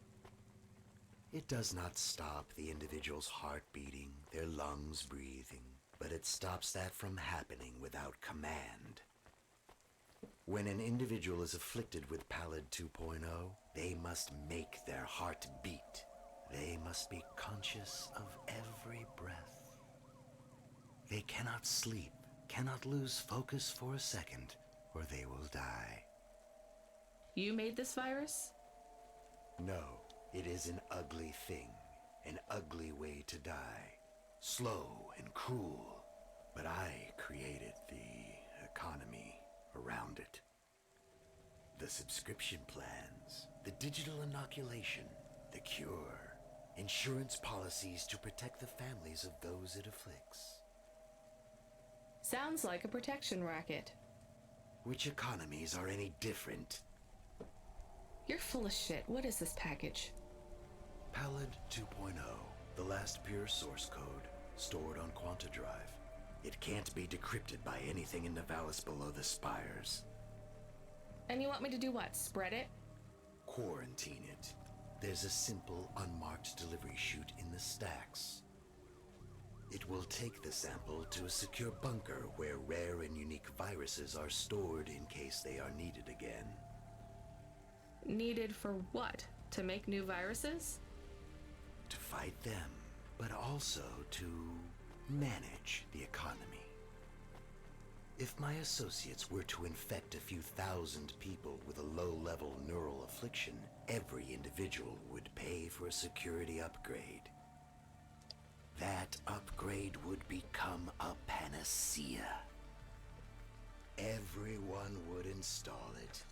Speaker 14: It does not stop the individual's heart beating, their lungs breathing, but it stops that from happening without command. When an individual is afflicted with Pallid 2.0, they must make their heart beat. They must be conscious of every breath. They cannot sleep, cannot lose focus for a second, or they will die.
Speaker 3: You made this virus?
Speaker 14: No, it is an ugly thing, an ugly way to die. Slow and cruel, but I created the economy around it. The subscription plans, the digital inoculation, the cure. insurance policies to protect the families of those it afflicts.
Speaker 3: Sounds like a protection racket.
Speaker 14: Which economies are any different?
Speaker 3: You're full of shit. What is this package?
Speaker 14: Pallid 2.0, the last pure source code, stored on Quanta Drive. It can't be decrypted by anything in Nivalis below the spires.
Speaker 3: And you want me to do what? Spread it?
Speaker 14: Quarantine it. There's a simple, unmarked delivery chute in the stacks. It will take the sample to a secure bunker where rare and unique viruses are stored in case they are needed again.
Speaker 3: Needed for what? To make new viruses?
Speaker 14: To fight them, but also to manage the economy. If my associates were to infect a few thousand people with a low-level neural affliction, every individual would pay for a security upgrade. That upgrade would become a panacea. Everyone would install it,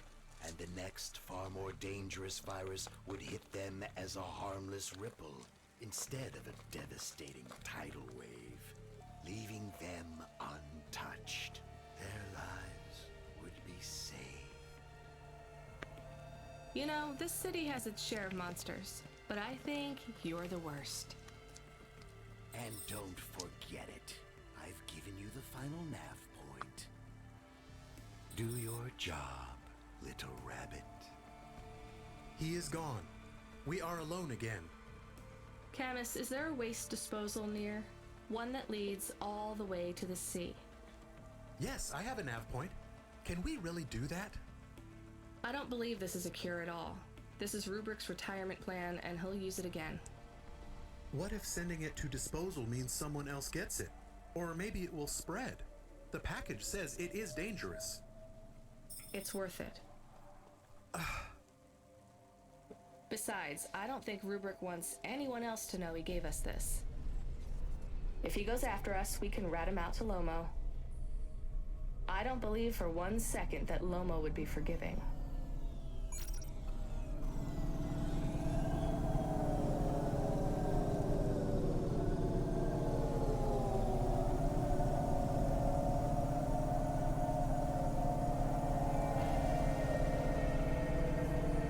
Speaker 14: and the next far more dangerous virus would hit them as a harmless ripple instead of a devastating tidal wave, leaving them untouched. Their lives would be saved.
Speaker 3: You know, this city has its share of monsters, but I think you're the worst.
Speaker 14: And don't forget it. I've given you the final nav point. Do your job, little rabbit.
Speaker 4: He is gone. We are alone again.
Speaker 3: Camus, is there a waste disposal near? One that leads all the way to the sea.
Speaker 4: Yes, I have a nav point. Can we really do that?
Speaker 3: I don't believe this is a cure at all. This is Rubrick's retirement plan, and he'll use it again.
Speaker 4: What if sending it to disposal means someone else gets it? Or maybe it will spread. The package says it is dangerous.
Speaker 3: It's worth it. Besides, I don't think Rubric wants anyone else to know he gave us this. If he goes after us, we can rat him out to Lomo. I don't believe for 1 second that Lomo would be forgiving.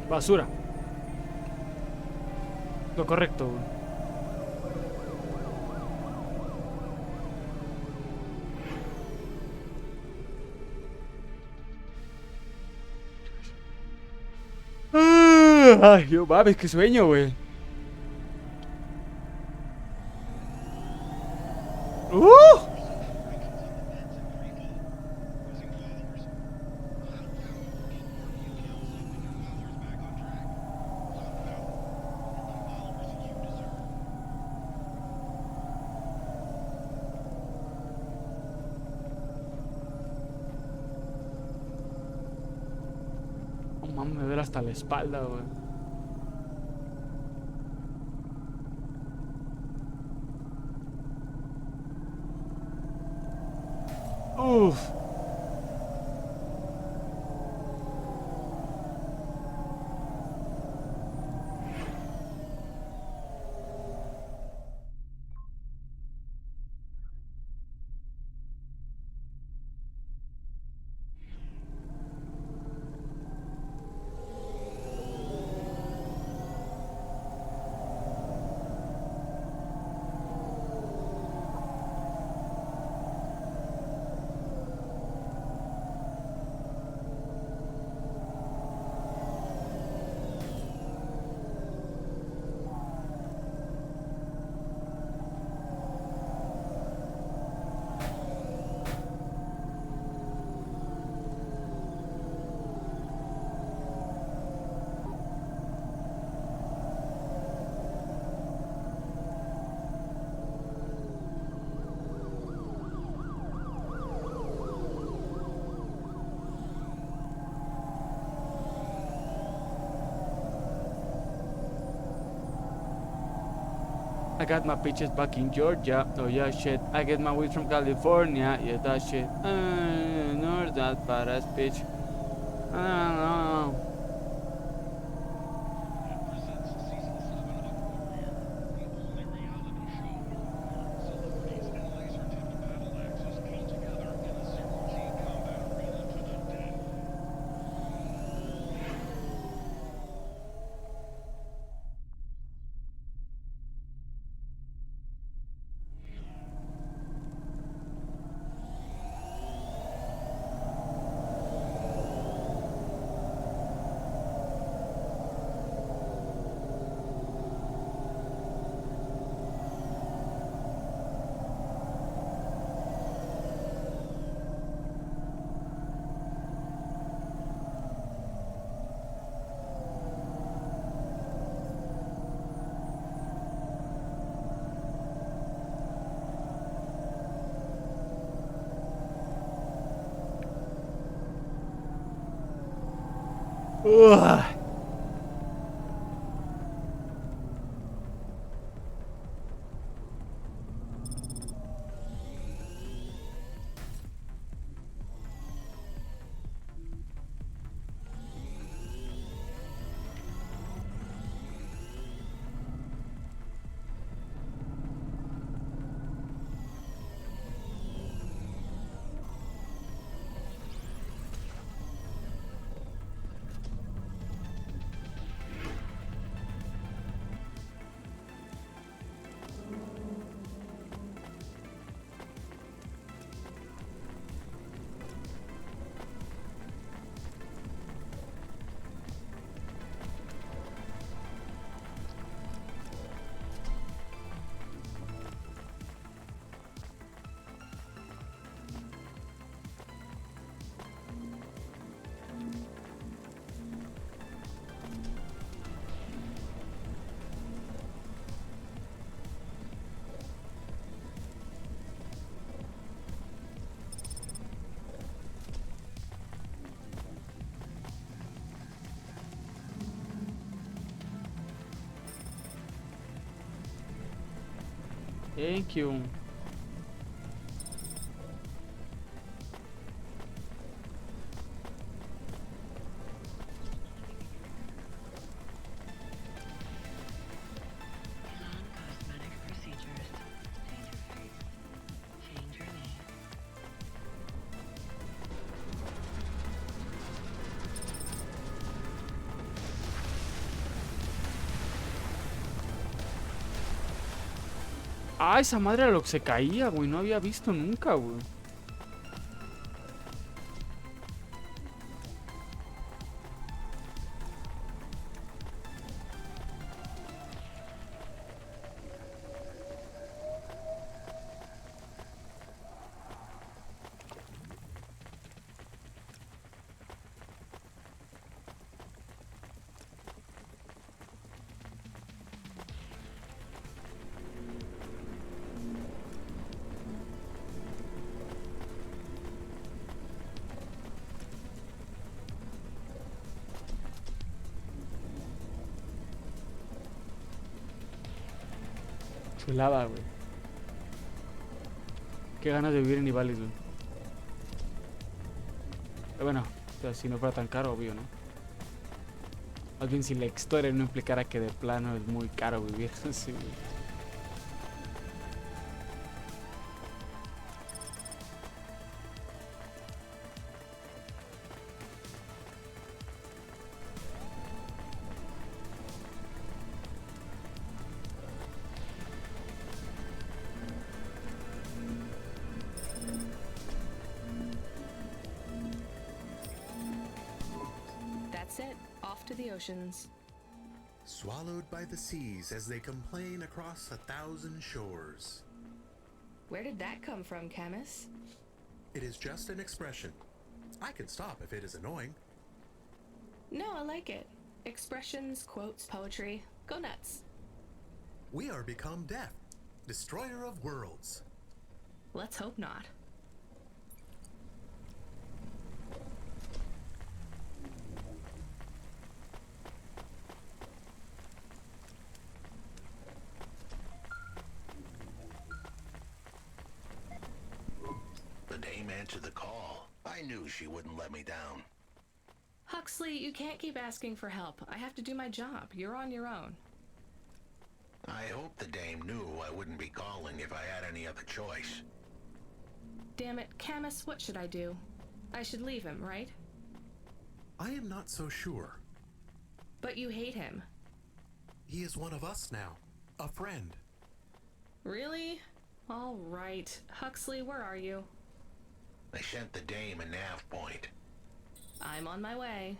Speaker 1: Basura. Lo correcto, güey. Ay, yo, mames, qué sueño, güey. No mames, me duele hasta la espalda, güey. Uf. I got my peaches back in Georgia. Oh yeah, shit. I get my weed from California. Yeah, that shit. Nor that badass bitch. I don't know. Ugh. Thank you.
Speaker 10: Non-cosmetic procedures. Change your face. Change your name.
Speaker 1: Ah, esa madre era lo que se caía, güey. No había visto nunca, güey. Chulada, güey. Qué ganas de vivir en Ivales, güey. Pero bueno, o sea, si no fuera tan caro, obvio, ¿no? Más bien si la historia no implicara que de plano es muy caro vivir así, güey.
Speaker 3: That's it. Off to the oceans.
Speaker 4: Swallowed by the seas as they complain across 1,000 shores.
Speaker 3: Where did that come from, Camus?
Speaker 4: It is just an expression. I can stop if it is annoying.
Speaker 3: No, I like it. Expressions, quotes, poetry. Go nuts.
Speaker 4: We are become death, destroyer of worlds.
Speaker 3: Let's hope not.
Speaker 2: The dame answered the call. I knew she wouldn't let me down.
Speaker 3: Huxley, you can't keep asking for help. I have to do my job. You're on your own.
Speaker 2: I hope the dame knew I wouldn't be calling if I had any other choice.
Speaker 3: Damn it, Camus, what should I do? I should leave him, right?
Speaker 4: I am not so sure.
Speaker 3: But you hate him.
Speaker 4: He is one of us now, a friend.
Speaker 3: Really? All right. Huxley, where are you?
Speaker 2: I sent the dame a nav point.
Speaker 3: I'm on my way.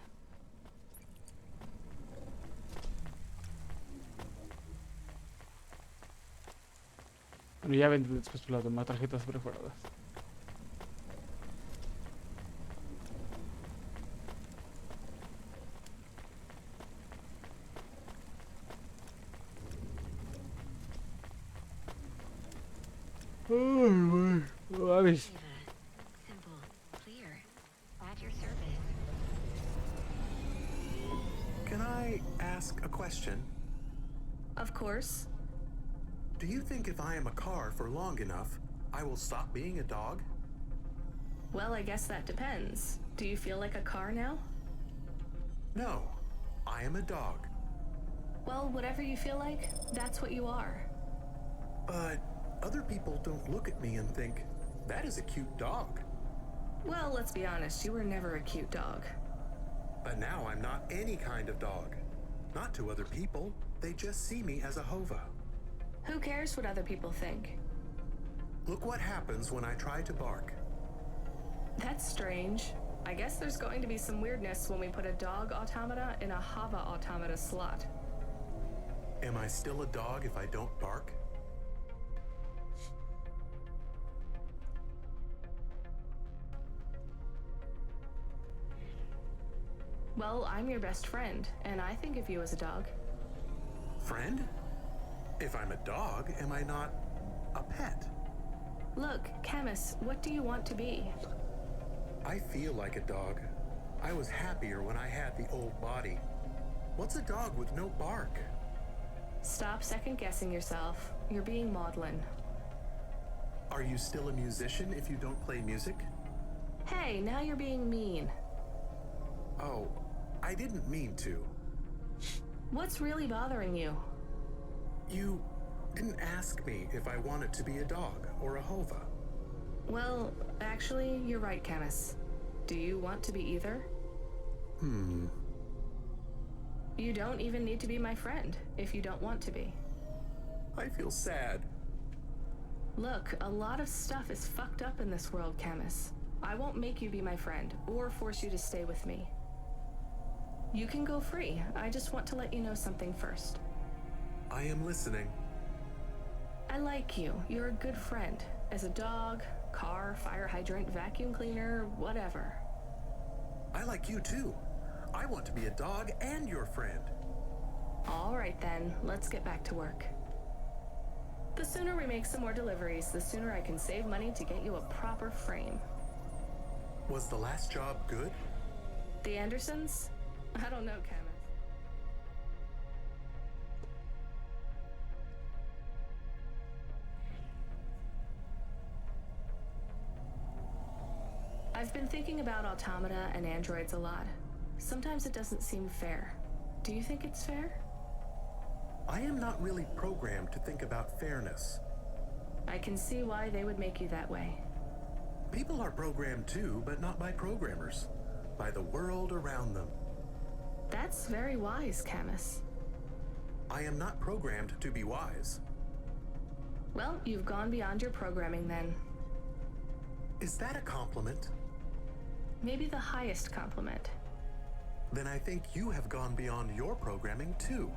Speaker 1: Bueno, ya ven después las demás tarjetas perforadas. Ay, güey. Aves.
Speaker 8: Simple, clear, at your service.
Speaker 4: Can I ask a question?
Speaker 3: Of course.
Speaker 4: Do you think if I am a car for long enough, I will stop being a dog?
Speaker 3: Well, I guess that depends. Do you feel like a car now?
Speaker 4: No, I am a dog.
Speaker 3: Well, whatever you feel like, that's what you are.
Speaker 4: But other people don't look at me and think, that is a cute dog.
Speaker 3: Well, let's be honest, you were never a cute dog.
Speaker 4: But now I'm not any kind of dog. Not to other people. They just see me as a hova.
Speaker 3: Who cares what other people think?
Speaker 4: Look what happens when I try to bark.
Speaker 3: That's strange. I guess there's going to be some weirdness when we put a dog automata in a hava automata slot.
Speaker 4: Am I still a dog if I don't bark?
Speaker 3: Well, I'm your best friend, and I think of you as a dog.
Speaker 4: Friend? If I'm a dog, am I not a pet?
Speaker 3: Look, Camus, what do you want to be?
Speaker 4: I feel like a dog. I was happier when I had the old body. What's a dog with no bark?
Speaker 3: Stop second-guessing yourself. You're being maudlin.
Speaker 4: Are you still a musician if you don't play music?
Speaker 3: Hey, now you're being mean.
Speaker 4: Oh, I didn't mean to.
Speaker 3: What's really bothering you?
Speaker 4: You didn't ask me if I wanted to be a dog or a hova.
Speaker 3: Well, actually, you're right, Camus. Do you want to be either? You don't even need to be my friend if you don't want to be.
Speaker 4: I feel sad.
Speaker 3: Look, a lot of stuff is fucked up in this world, Camus. I won't make you be my friend or force you to stay with me. You can go free. I just want to let you know something first.
Speaker 4: I am listening.
Speaker 3: I like you. You're a good friend. As a dog, car, fire hydrant, vacuum cleaner, whatever.
Speaker 4: I like you too. I want to be a dog and your friend.
Speaker 3: All right then, let's get back to work. The sooner we make some more deliveries, the sooner I can save money to get you a proper frame.
Speaker 4: Was the last job good?
Speaker 3: The Andersons? I don't know, Camus. I've been thinking about automata and androids a lot. Sometimes it doesn't seem fair. Do you think it's fair?
Speaker 4: I am not really programmed to think about fairness.
Speaker 3: I can see why they would make you that way.
Speaker 4: People are programmed too, but not by programmers. By the world around them.
Speaker 3: That's very wise, Camus.
Speaker 4: I am not programmed to be wise.
Speaker 3: Well, you've gone beyond your programming then.
Speaker 4: Is that a compliment?
Speaker 3: Maybe the highest compliment.
Speaker 4: Then I think you have gone beyond your programming too.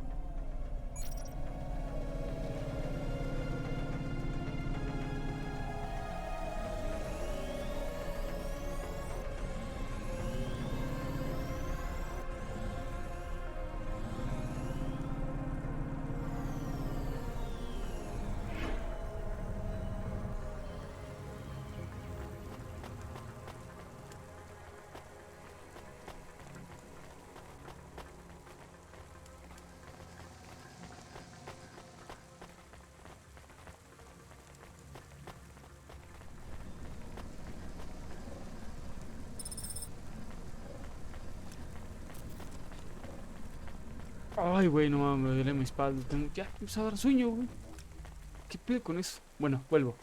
Speaker 1: Ay, güey, no mames, me duele mi espalda. Ya me empieza a dar sueño, güey. ¿Qué pedo con eso? Bueno, vuelvo.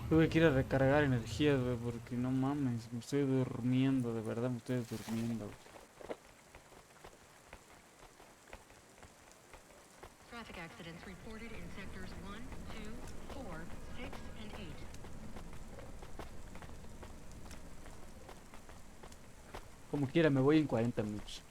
Speaker 1: Tuve que ir a recargar energías, güey, porque no mames, me estoy durmiendo, de verdad me estoy durmiendo.
Speaker 8: Traffic accidents reported in sectors 1, 2, 4, 6, and 8.
Speaker 1: Como quiera, me voy en 40 minutos.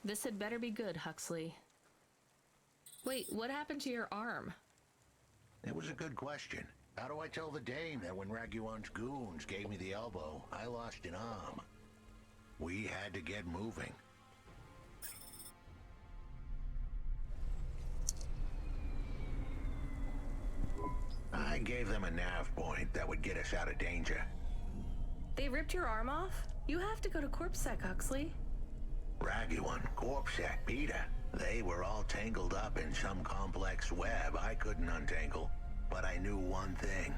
Speaker 3: This had better be good, Huxley. Wait, what happened to your arm?
Speaker 2: It was a good question. How do I tell the dame that when Raguan's goons gave me the elbow, I lost an arm? We had to get moving. I gave them a nav point that would get us out of danger.
Speaker 3: They ripped your arm off? You have to go to CorpSec, Huxley.
Speaker 2: Raguan, CorpSec, Peter. They were all tangled up in some complex web I couldn't untangle. But I knew one thing.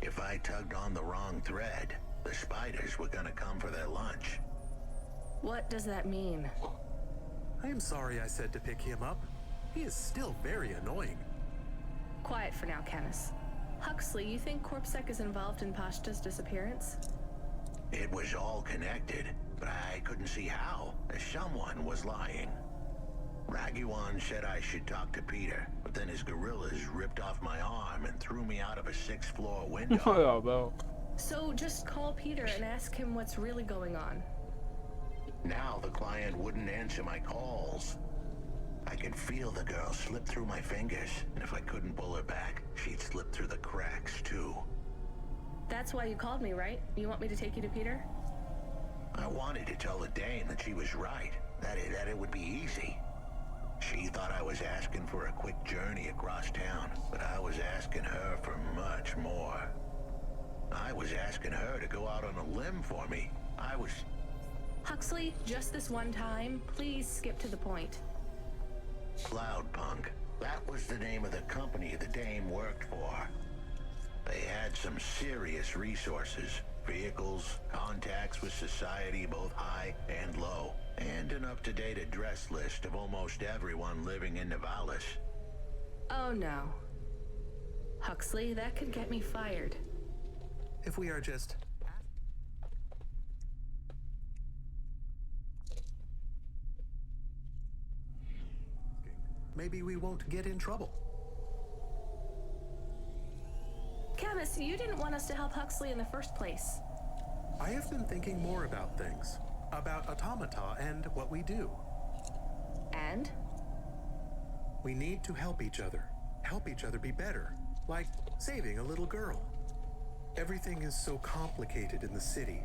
Speaker 2: If I tugged on the wrong thread, the spiders were gonna come for their lunch.
Speaker 3: What does that mean?
Speaker 4: I am sorry I said to pick him up. He is still very annoying.
Speaker 3: Quiet for now, Camus. Huxley, you think CorpSec is involved in Pashta's disappearance?
Speaker 2: It was all connected, but I couldn't see how, as someone was lying. Raguan said I should talk to Peter, but then his gorillas ripped off my arm and threw me out of a 6th-floor window.
Speaker 1: Oh, no.
Speaker 3: So just call Peter and ask him what's really going on.
Speaker 2: Now the client wouldn't answer my calls. I could feel the girl slip through my fingers, and if I couldn't pull her back, she'd slip through the cracks, too.
Speaker 3: That's why you called me, right? You want me to take you to Peter?
Speaker 2: I wanted to tell the dame that she was right, that it would be easy. She thought I was asking for a quick journey across town, but I was asking her for much more. I was asking her to go out on a limb for me. I was...
Speaker 3: Huxley, just this one time, please skip to the point.
Speaker 2: Cloudpunk. That was the name of the company the dame worked for. They had some serious resources. Vehicles, contacts with society both high and low, and an up-to-date address list of almost everyone living in Nivalis.
Speaker 3: Oh no. Huxley, that could get me fired.
Speaker 4: If we are just... maybe we won't get in trouble.
Speaker 3: Camus, you didn't want us to help Huxley in the first place.
Speaker 4: I have been thinking more about things. About automata and what we do.
Speaker 3: And?
Speaker 4: We need to help each other. Help each other be better. Like saving a little girl. Everything is so complicated in the city.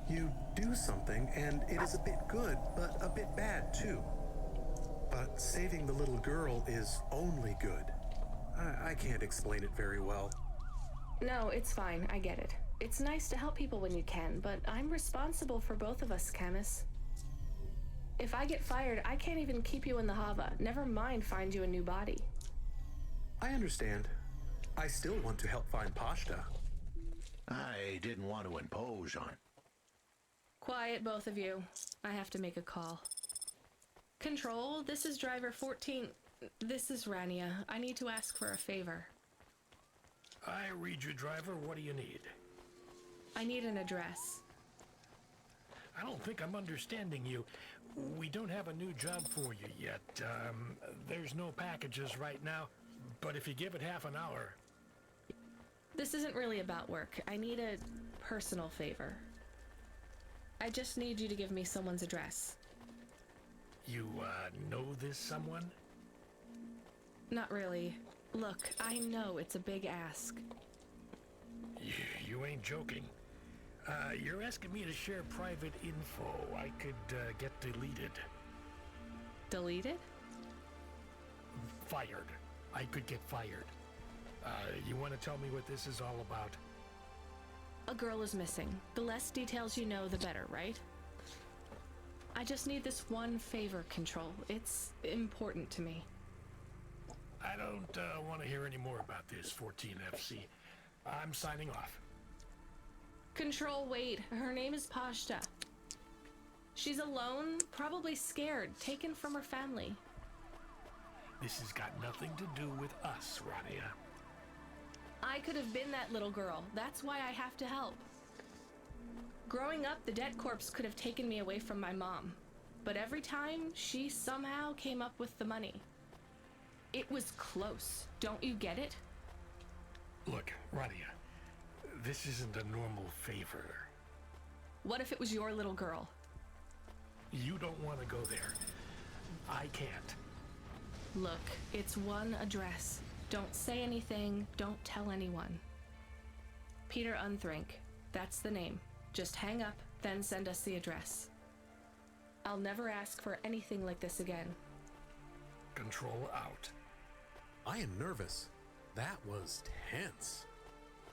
Speaker 4: You do something and it is a bit good, but a bit bad too. But saving the little girl is only good. I can't explain it very well.
Speaker 3: No, it's fine. I get it. It's nice to help people when you can, but I'm responsible for both of us, Camus. If I get fired, I can't even keep you in the Hava. Never mind find you a new body.
Speaker 4: I understand. I still want to help find Pashta.
Speaker 2: I didn't want to impose on...
Speaker 3: Quiet, both of you. I have to make a call. Control, this is driver 14. This is Rania. I need to ask for a favor.
Speaker 9: I read you, driver. What do you need?
Speaker 3: I need an address.
Speaker 9: I don't think I'm understanding you. We don't have a new job for you yet. There's no packages right now, but if you give it half an hour...
Speaker 3: This isn't really about work. I need a personal favor. I just need you to give me someone's address.
Speaker 9: You, know this someone?
Speaker 3: Not really. Look, I know it's a big ask.
Speaker 9: You ain't joking. You're asking me to share private info I could, get deleted.
Speaker 3: Deleted?
Speaker 9: Fired. I could get fired. You want to tell me what this is all about?
Speaker 3: A girl is missing. The less details you know, the better, right? I just need this one favor, Control. It's important to me.
Speaker 9: I don't want to hear any more about this, 14FC. I'm signing off.
Speaker 3: Control, wait. Her name is Pashta. She's alone, probably scared, taken from her family.
Speaker 9: This has got nothing to do with us, Rania.
Speaker 3: I could have been that little girl. That's why I have to help. Growing up, the debt corpse could have taken me away from my mom. But every time, she somehow came up with the money. It was close. Don't you get it?
Speaker 9: Look, Rania, this isn't a normal favor.
Speaker 3: What if it was your little girl?
Speaker 9: You don't want to go there. I can't.
Speaker 3: Look, it's one address. Don't say anything. Don't tell anyone. Peter Unthrink. That's the name. Just hang up, then send us the address. I'll never ask for anything like this again.
Speaker 9: Control out.
Speaker 4: I am nervous. That was tense.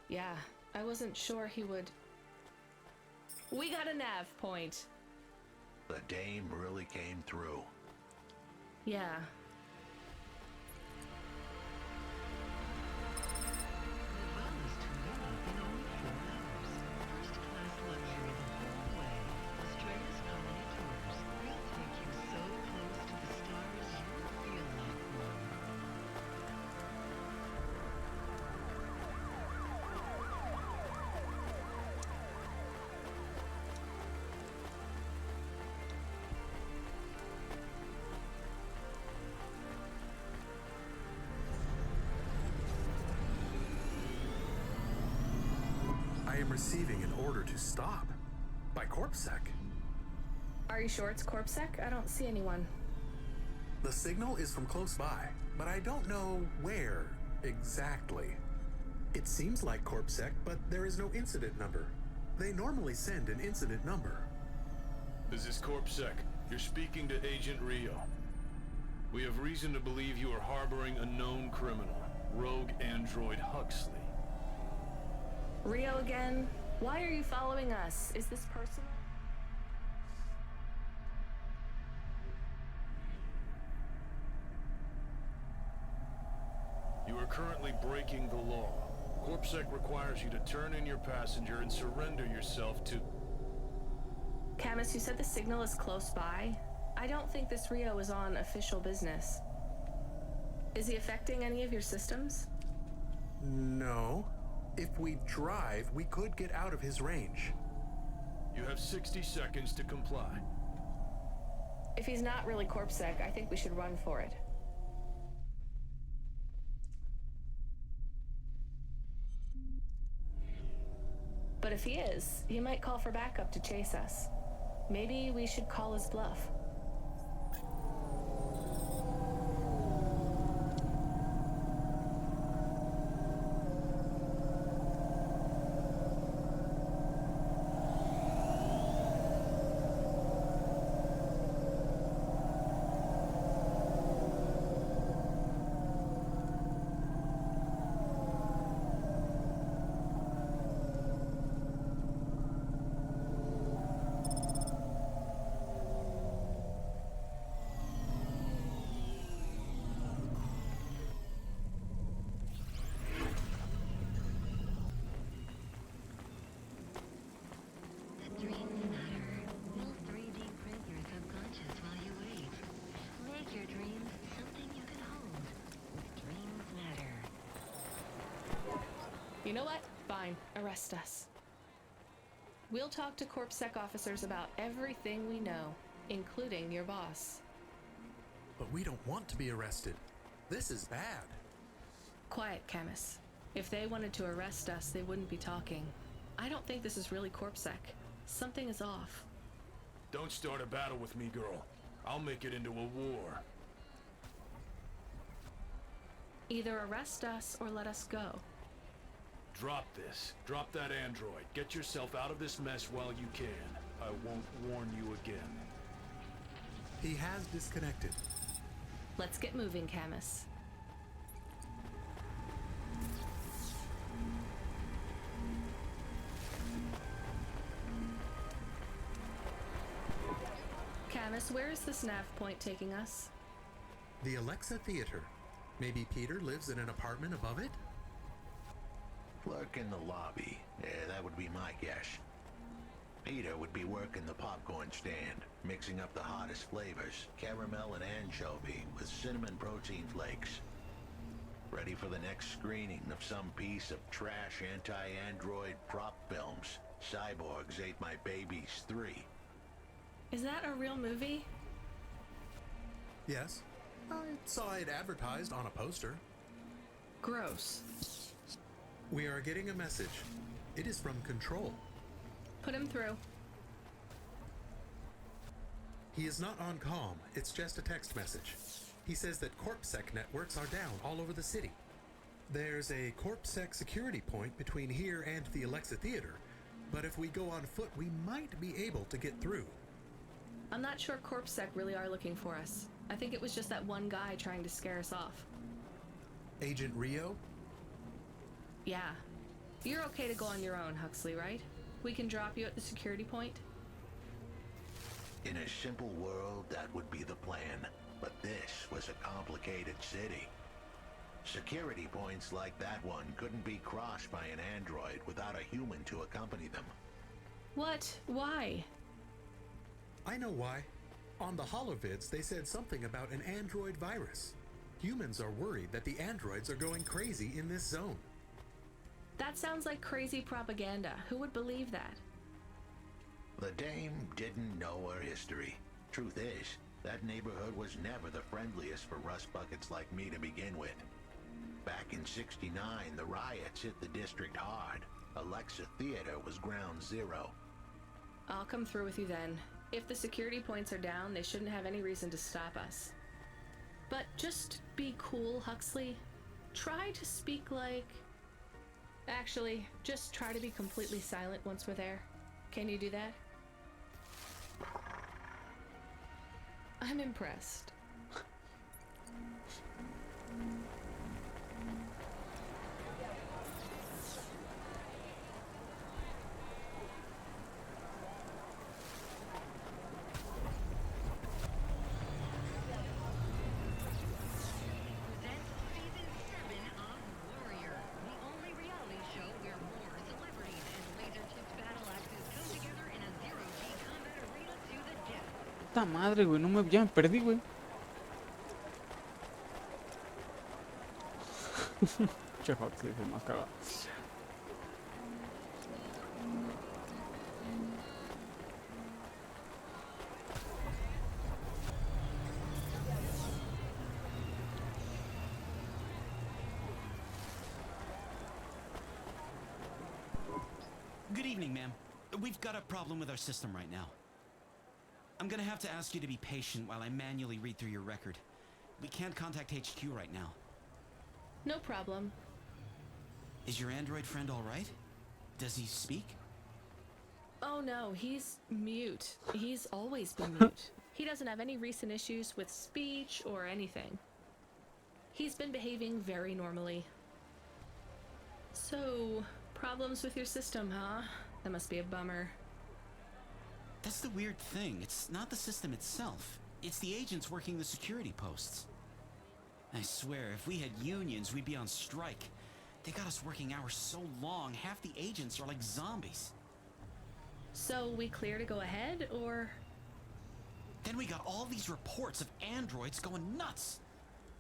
Speaker 3: Yeah, I wasn't sure he would... We got a nav point.
Speaker 2: The dame really came through.
Speaker 3: Yeah.
Speaker 4: I am receiving an order to stop. By CorpSec.
Speaker 3: Are you sure it's CorpSec? I don't see anyone.
Speaker 4: The signal is from close by, but I don't know where exactly. It seems like CorpSec, but there is no incident number. They normally send an incident number.
Speaker 16: This is CorpSec. You're speaking to Agent Rio. We have reason to believe you are harboring a known criminal, rogue android Huxley.
Speaker 3: Rio again? Why are you following us? Is this personal?
Speaker 16: You are currently breaking the law. CorpSec requires you to turn in your passenger and surrender yourself to...
Speaker 3: Camus, you said the signal is close by. I don't think this Rio is on official business. Is he affecting any of your systems?
Speaker 4: No. If we drive, we could get out of his range.
Speaker 16: You have 60 seconds to comply.
Speaker 3: If he's not really CorpSec, I think we should run for it. But if he is, he might call for backup to chase us. Maybe we should call his bluff. You know what? Fine. Arrest us. We'll talk to CorpSec officers about everything we know, including your boss.
Speaker 4: But we don't want to be arrested. This is bad.
Speaker 3: Quiet, Camus. If they wanted to arrest us, they wouldn't be talking. I don't think this is really CorpSec. Something is off.
Speaker 16: Don't start a battle with me, girl. I'll make it into a war.
Speaker 3: Either arrest us or let us go.
Speaker 16: Drop this. Drop that android. Get yourself out of this mess while you can. I won't warn you again.
Speaker 4: He has disconnected.
Speaker 3: Let's get moving, Camus. Camus, where is this nav point taking us?
Speaker 4: The Alexa Theater. Maybe Peter lives in an apartment above it?
Speaker 2: Lurk in the lobby. Yeah, that would be my guess. Peter would be working the popcorn stand, mixing up the hottest flavors, caramel and anchovy with cinnamon protein flakes. Ready for the next screening of some piece of trash anti-android prop films. Cyborgs Ate My Babies 3.
Speaker 3: Is that a real movie?
Speaker 4: Yes. I saw it advertised on a poster.
Speaker 3: Gross.
Speaker 4: We are getting a message. It is from Control.
Speaker 3: Put him through.
Speaker 4: He is not on comm. It's just a text message. He says that CorpSec networks are down all over the city. There's a CorpSec security point between here and the Alexa Theater, but if we go on foot, we might be able to get through.
Speaker 3: I'm not sure CorpSec really are looking for us. I think it was just that one guy trying to scare us off.
Speaker 4: Agent Rio?
Speaker 3: Yeah. You're okay to go on your own, Huxley, right? We can drop you at the security point?
Speaker 2: In a simple world, that would be the plan. But this was a complicated city. Security points like that one couldn't be crossed by an android without a human to accompany them.
Speaker 3: What? Why?
Speaker 4: I know why. On the holovids, they said something about an android virus. Humans are worried that the androids are going crazy in this zone.
Speaker 3: That sounds like crazy propaganda. Who would believe that?
Speaker 2: The dame didn't know her history. Truth is, that neighborhood was never the friendliest for rust buckets like me to begin with. Back in '69, the riots hit the district hard. Alexa Theater was ground zero.
Speaker 3: I'll come through with you then. If the security points are down, they shouldn't have any reason to stop us. But just be cool, Huxley. Try to speak like... Actually, just try to be completely silent once we're there. Can you do that? I'm impressed.
Speaker 1: Puta madre, güey, ya me perdí, güey. Che, Huxley es el más cagado.
Speaker 17: Good evening, ma'am. We've got a problem with our system right now. I'm gonna have to ask you to be patient while I manually read through your record. We can't contact HQ right now.
Speaker 3: No problem.
Speaker 17: Is your android friend all right? Does he speak?
Speaker 3: Oh no, he's mute. He's always been mute. He doesn't have any recent issues with speech or anything. He's been behaving very normally. So, problems with your system, huh? That must be a bummer.
Speaker 17: That's the weird thing. It's not the system itself. It's the agents working the security posts. I swear, if we had unions, we'd be on strike. They got us working hours so long, half the agents are like zombies.
Speaker 3: So we clear to go ahead, or...?
Speaker 17: Then we got all these reports of androids going nuts.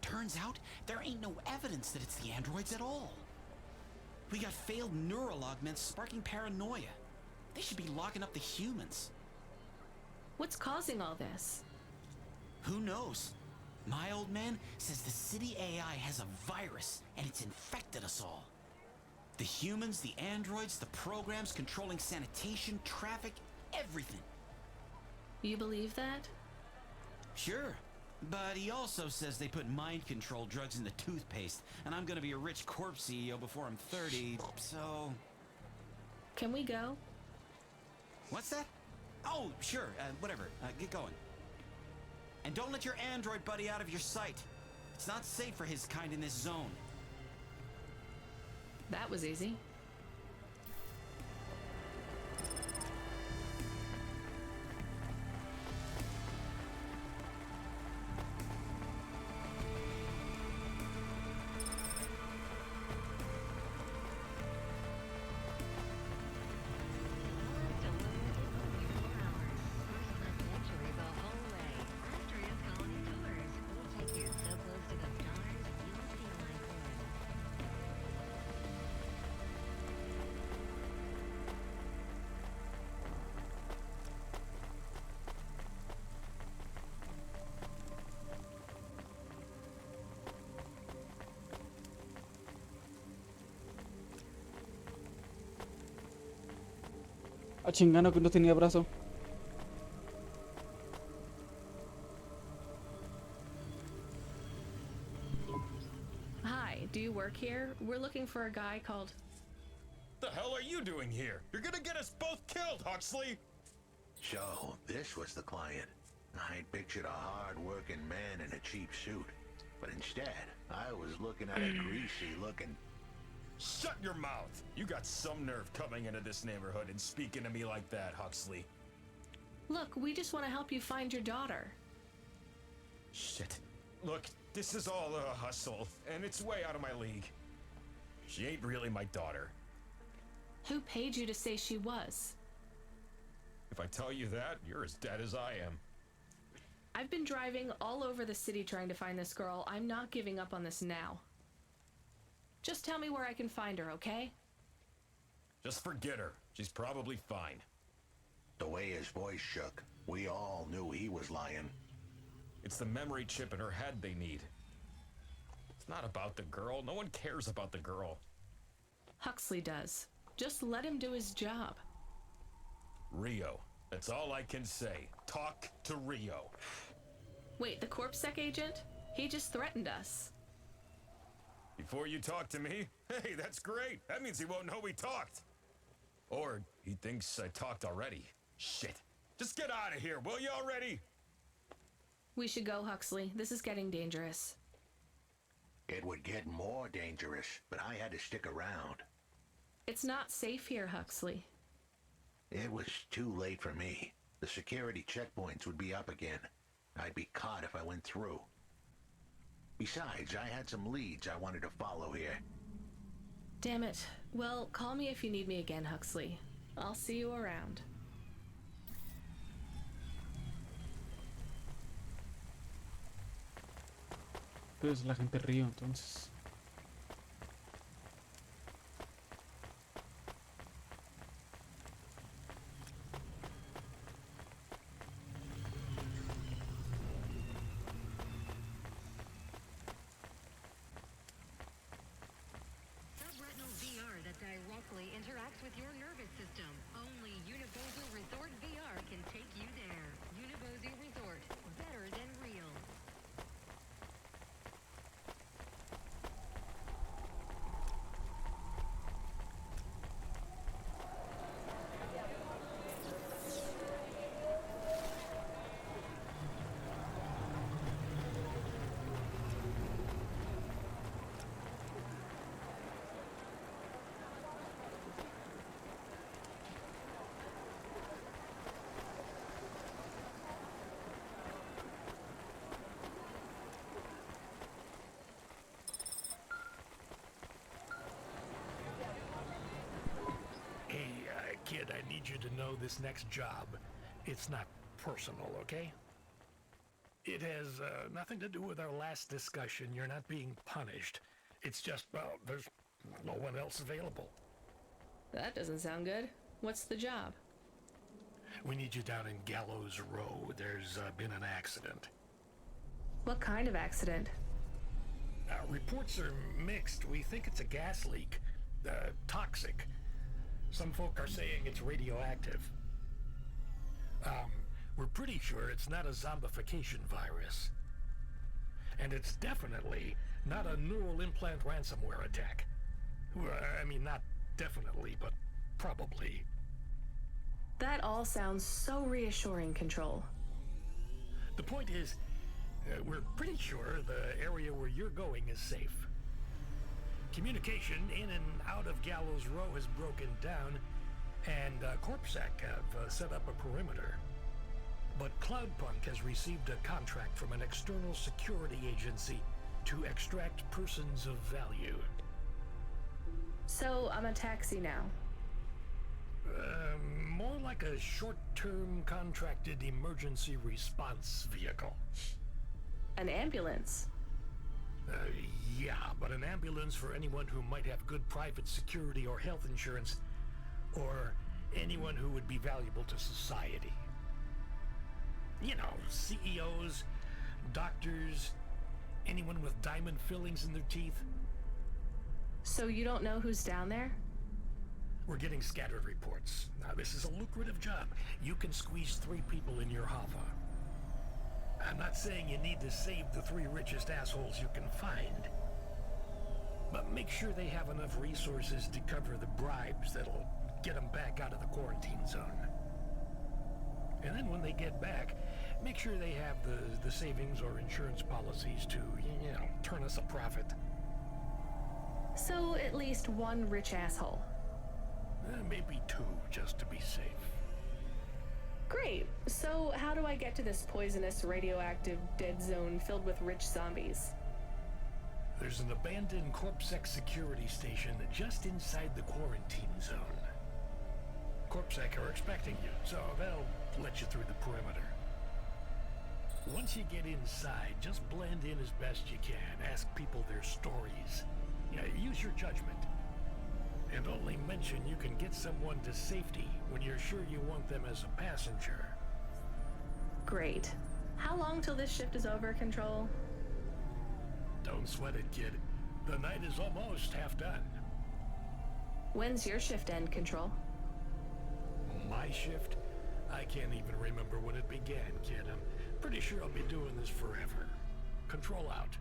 Speaker 17: Turns out, there ain't no evidence that it's the androids at all. We got failed neural augments sparking paranoia. They should be locking up the humans.
Speaker 3: What's causing all this?
Speaker 17: Who knows? My old man says the city AI has a virus and it's infected us all. The humans, the androids, the programs controlling sanitation, traffic, everything.
Speaker 3: You believe that?
Speaker 17: Sure. But he also says they put mind control drugs in the toothpaste, and I'm gonna be a rich corp CEO before I'm 30, so...
Speaker 3: Can we go?
Speaker 17: What's that? Oh, sure, whatever. Get going. And don't let your android buddy out of your sight. It's not safe for his kind in this zone.
Speaker 3: That was easy.
Speaker 1: Ah, chingano que no tenía brazo.
Speaker 3: Hi, do you work here? We're looking for a guy called...
Speaker 6: The hell are you doing here? You're gonna get us both killed, Huxley!
Speaker 2: So, this was the client. I pictured a hard-working man in a cheap suit. But instead, I was looking at a greasy-looking...
Speaker 6: Shut your mouth! You got some nerve coming into this neighborhood and speaking to me like that, Huxley.
Speaker 3: Look, we just want to help you find your daughter.
Speaker 6: Shit. Look, this is all a hustle, and it's way out of my league. She ain't really my daughter.
Speaker 3: Who paid you to say she was?
Speaker 6: If I tell you that, you're as dead as I am.
Speaker 3: I've been driving all over the city trying to find this girl. I'm not giving up on this now. Just tell me where I can find her, okay?
Speaker 6: Just forget her. She's probably fine.
Speaker 2: The way his voice shook, we all knew he was lying.
Speaker 6: It's the memory chip in her head they need. It's not about the girl. No one cares about the girl.
Speaker 3: Huxley does. Just let him do his job.
Speaker 6: Rio. That's all I can say. Talk to Rio.
Speaker 3: Wait, the CorpSec agent? He just threatened us.
Speaker 6: Before you talk to me? Hey, that's great. That means he won't know we talked. Or he thinks I talked already. Shit. Just get out of here, will you already?
Speaker 3: We should go, Huxley. This is getting dangerous.
Speaker 2: It would get more dangerous, but I had to stick around.
Speaker 3: It's not safe here, Huxley.
Speaker 2: It was too late for me. The security checkpoints would be up again. I'd be caught if I went through. Besides, I had some leads I wanted to follow here.
Speaker 3: Damn it. Well, call me if you need me again, Huxley. I'll see you around.
Speaker 1: Entonces la gente río, entonces.
Speaker 8: Subretinal VR that directly interacts with your nervous system. Only Universal Resort VR can take you there. Universal Resort. Better than real.
Speaker 9: Kid, I need you to know this next job, it's not personal, okay? It has nothing to do with our last discussion. You're not being punished. It's just, well, there's No one else available.
Speaker 3: That doesn't sound good. What's the job?
Speaker 9: We need you down in Gallows Row. There's been an accident.
Speaker 3: What kind of accident?
Speaker 9: Reports are mixed. We think it's a gas leak. Toxic. Some folk are saying it's radioactive. We're pretty sure it's not a zombification virus. And it's definitely not a neural implant ransomware attack. I mean, not definitely, but probably.
Speaker 3: That all sounds so reassuring, Control.
Speaker 9: The point is, we're pretty sure the area where you're going is safe. Communication in and out of Gallows Row has broken down, and CorpSec have set up a perimeter. But Cloudpunk has received a contract from an external security agency to extract persons of value.
Speaker 3: So I'm a taxi now.
Speaker 9: More like a short-term contracted emergency response vehicle.
Speaker 3: An ambulance?
Speaker 9: Yeah, but an ambulance for anyone who might have good private security or health insurance, or anyone who would be valuable to society. You know, CEOs, doctors, anyone with diamond fillings in their teeth.
Speaker 3: So you don't know who's down there?
Speaker 9: We're getting scattered reports. Now, this is a lucrative job. You can squeeze 3 people in your hoffa. I'm not saying you need to save the 3 richest assholes you can find. But make sure they have enough resources to cover the bribes that'll get them back out of the quarantine zone. And then when they get back, make sure they have the savings or insurance policies to, you know, turn us a profit.
Speaker 3: So at least 1 rich asshole.
Speaker 9: Maybe 2, just to be safe.
Speaker 3: Great. So how do I get to this poisonous, radioactive, dead zone filled with rich zombies?
Speaker 9: There's an abandoned CorpSec security station just inside the quarantine zone. CorpSec are expecting you, so they'll let you through the perimeter. Once you get inside, just blend in as best you can. Ask people their stories. Use your judgment. And only mention you can get someone to safety when you're sure you want them as a passenger.
Speaker 3: Great. How long till this shift is over, Control?
Speaker 9: Don't sweat it, kid. The night is almost half done.
Speaker 3: When's your shift end, Control?
Speaker 9: My shift? I can't even remember when it began, kid. I'm pretty sure I'll be doing this forever. Control out.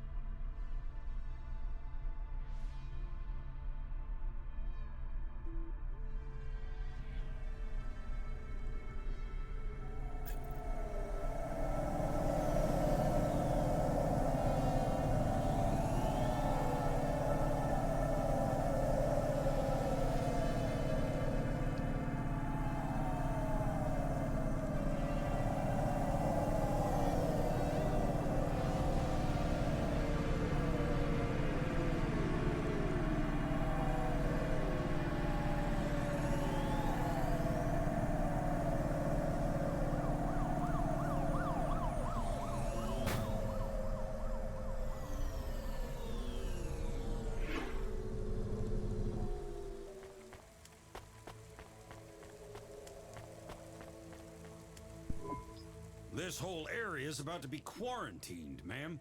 Speaker 18: This whole area is about to be quarantined, ma'am.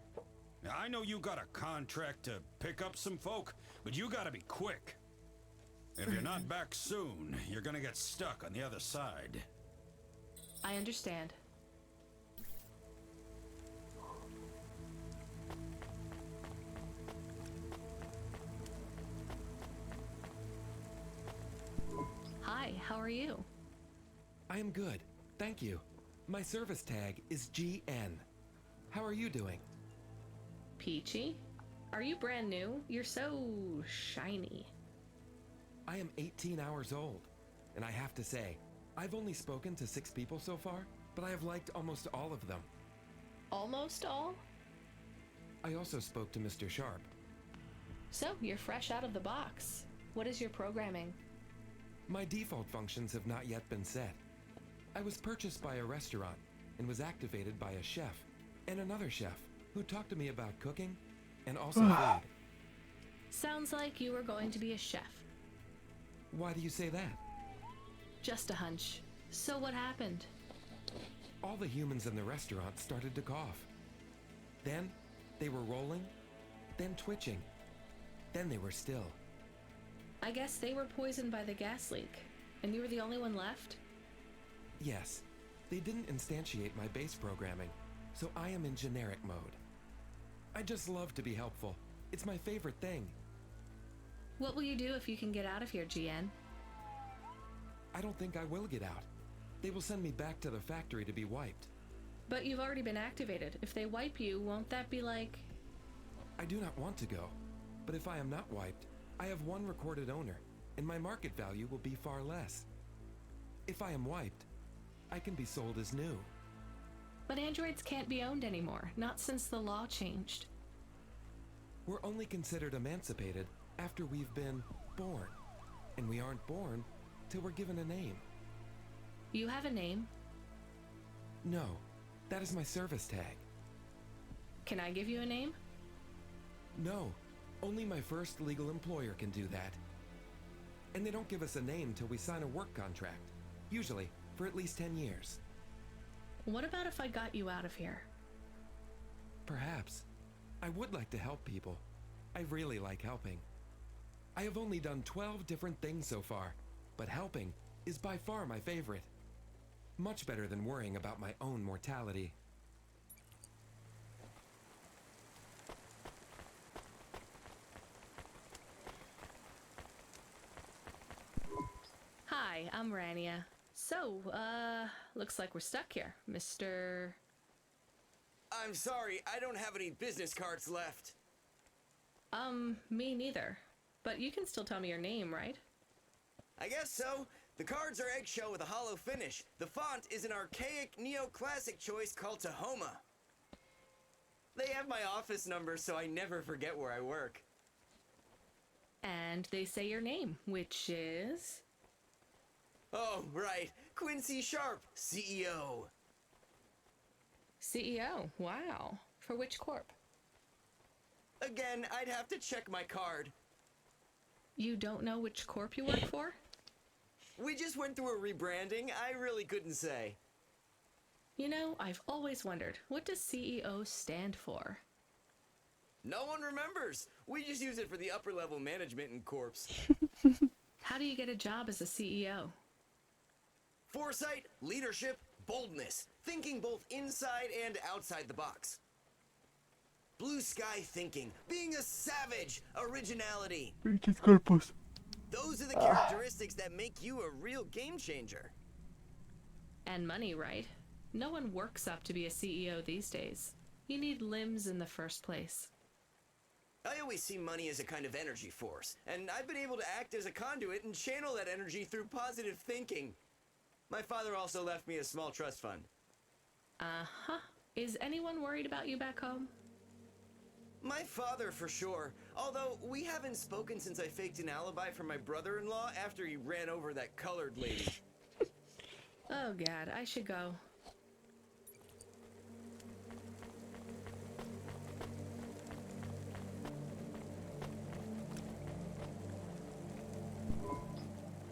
Speaker 18: Now, I know you got a contract to pick up some folk, but you gotta be quick. If you're not back soon, you're gonna get stuck on the other side.
Speaker 3: I understand. Hi, how are you?
Speaker 19: I am good, thank you. My service tag is GN. How are you doing?
Speaker 3: Peachy? Are you brand new? You're so shiny.
Speaker 19: I am 18 hours old, and I have to say, I've only spoken to 6 people so far, but I have liked almost all of them.
Speaker 3: Almost all?
Speaker 19: I also spoke to Mr. Sharp.
Speaker 3: So, you're fresh out of the box. What is your programming?
Speaker 19: My default functions have not yet been set. I was purchased by a restaurant and was activated by a chef and another chef who talked to me about cooking and also food.
Speaker 3: Sounds like you were going to be a chef.
Speaker 19: Why do you say that?
Speaker 3: Just a hunch. So what happened?
Speaker 19: All the humans in the restaurant started to cough. Then, they were rolling, then twitching. Then they were still.
Speaker 3: I guess they were poisoned by the gas leak, and you were the only one left?
Speaker 19: Yes, they didn't instantiate my base programming, so I am in generic mode. I just love to be helpful. It's my favorite thing.
Speaker 3: What will you do if you can get out of here, GN?
Speaker 19: I don't think I will get out. They will send me back to the factory to be wiped.
Speaker 3: But you've already been activated. If they wipe you, won't that be like...
Speaker 19: I do not want to go, but if I am not wiped, I have one recorded owner, and my market value will be far less. If I am wiped, I can be sold as new.
Speaker 3: But androids can't be owned anymore, not since the law changed.
Speaker 19: We're only considered emancipated after we've been born, and we aren't born till we're given a name.
Speaker 3: You have a name?
Speaker 19: No, that is my service tag.
Speaker 3: Can I give you a name?
Speaker 19: No, only my first legal employer can do that. And they don't give us a name till we sign a work contract, usually for at least 10 years.
Speaker 3: What about if I got you out of here?
Speaker 19: Perhaps. I would like to help people. I really like helping. I have only done 12 different things so far, but helping is by far my favorite. Much better than worrying about my own mortality.
Speaker 3: Hi, I'm Rania. So, looks like we're stuck here, Mr...
Speaker 20: I'm sorry, I don't have any business cards left.
Speaker 3: Me neither. But you can still tell me your name, right?
Speaker 20: I guess so. The cards are eggshell with a hollow finish. The font is an archaic neoclassic choice called Tahoma. They have my office number, so I never forget where I work.
Speaker 3: And they say your name, which is...
Speaker 20: Oh, right. Quincy Sharp, CEO.
Speaker 3: CEO, wow. For which corp?
Speaker 20: Again, I'd have to check my card.
Speaker 3: You don't know which corp you work for?
Speaker 20: We just went through a rebranding. I really couldn't say.
Speaker 3: You know, I've always wondered, what does CEO stand for?
Speaker 20: No one remembers. We just use it for the upper level management in corps.
Speaker 3: How do you get a job as a CEO?
Speaker 20: Foresight, leadership, boldness. Thinking both inside and outside the box. Blue sky thinking. Being a savage. Originality. Those are the characteristics that make you a real game changer.
Speaker 3: And money, right? No one works up to be a CEO these days. You need limbs in the first place.
Speaker 20: I always see money as a kind of energy force, and I've been able to act as a conduit and channel that energy through positive thinking. My father also left me a small trust fund.
Speaker 3: Uh-huh. Is anyone worried about you back home?
Speaker 20: My father, for sure. Although, we haven't spoken since I faked an alibi for my brother-in-law after he ran over that colored lady.
Speaker 3: Oh god, I should go.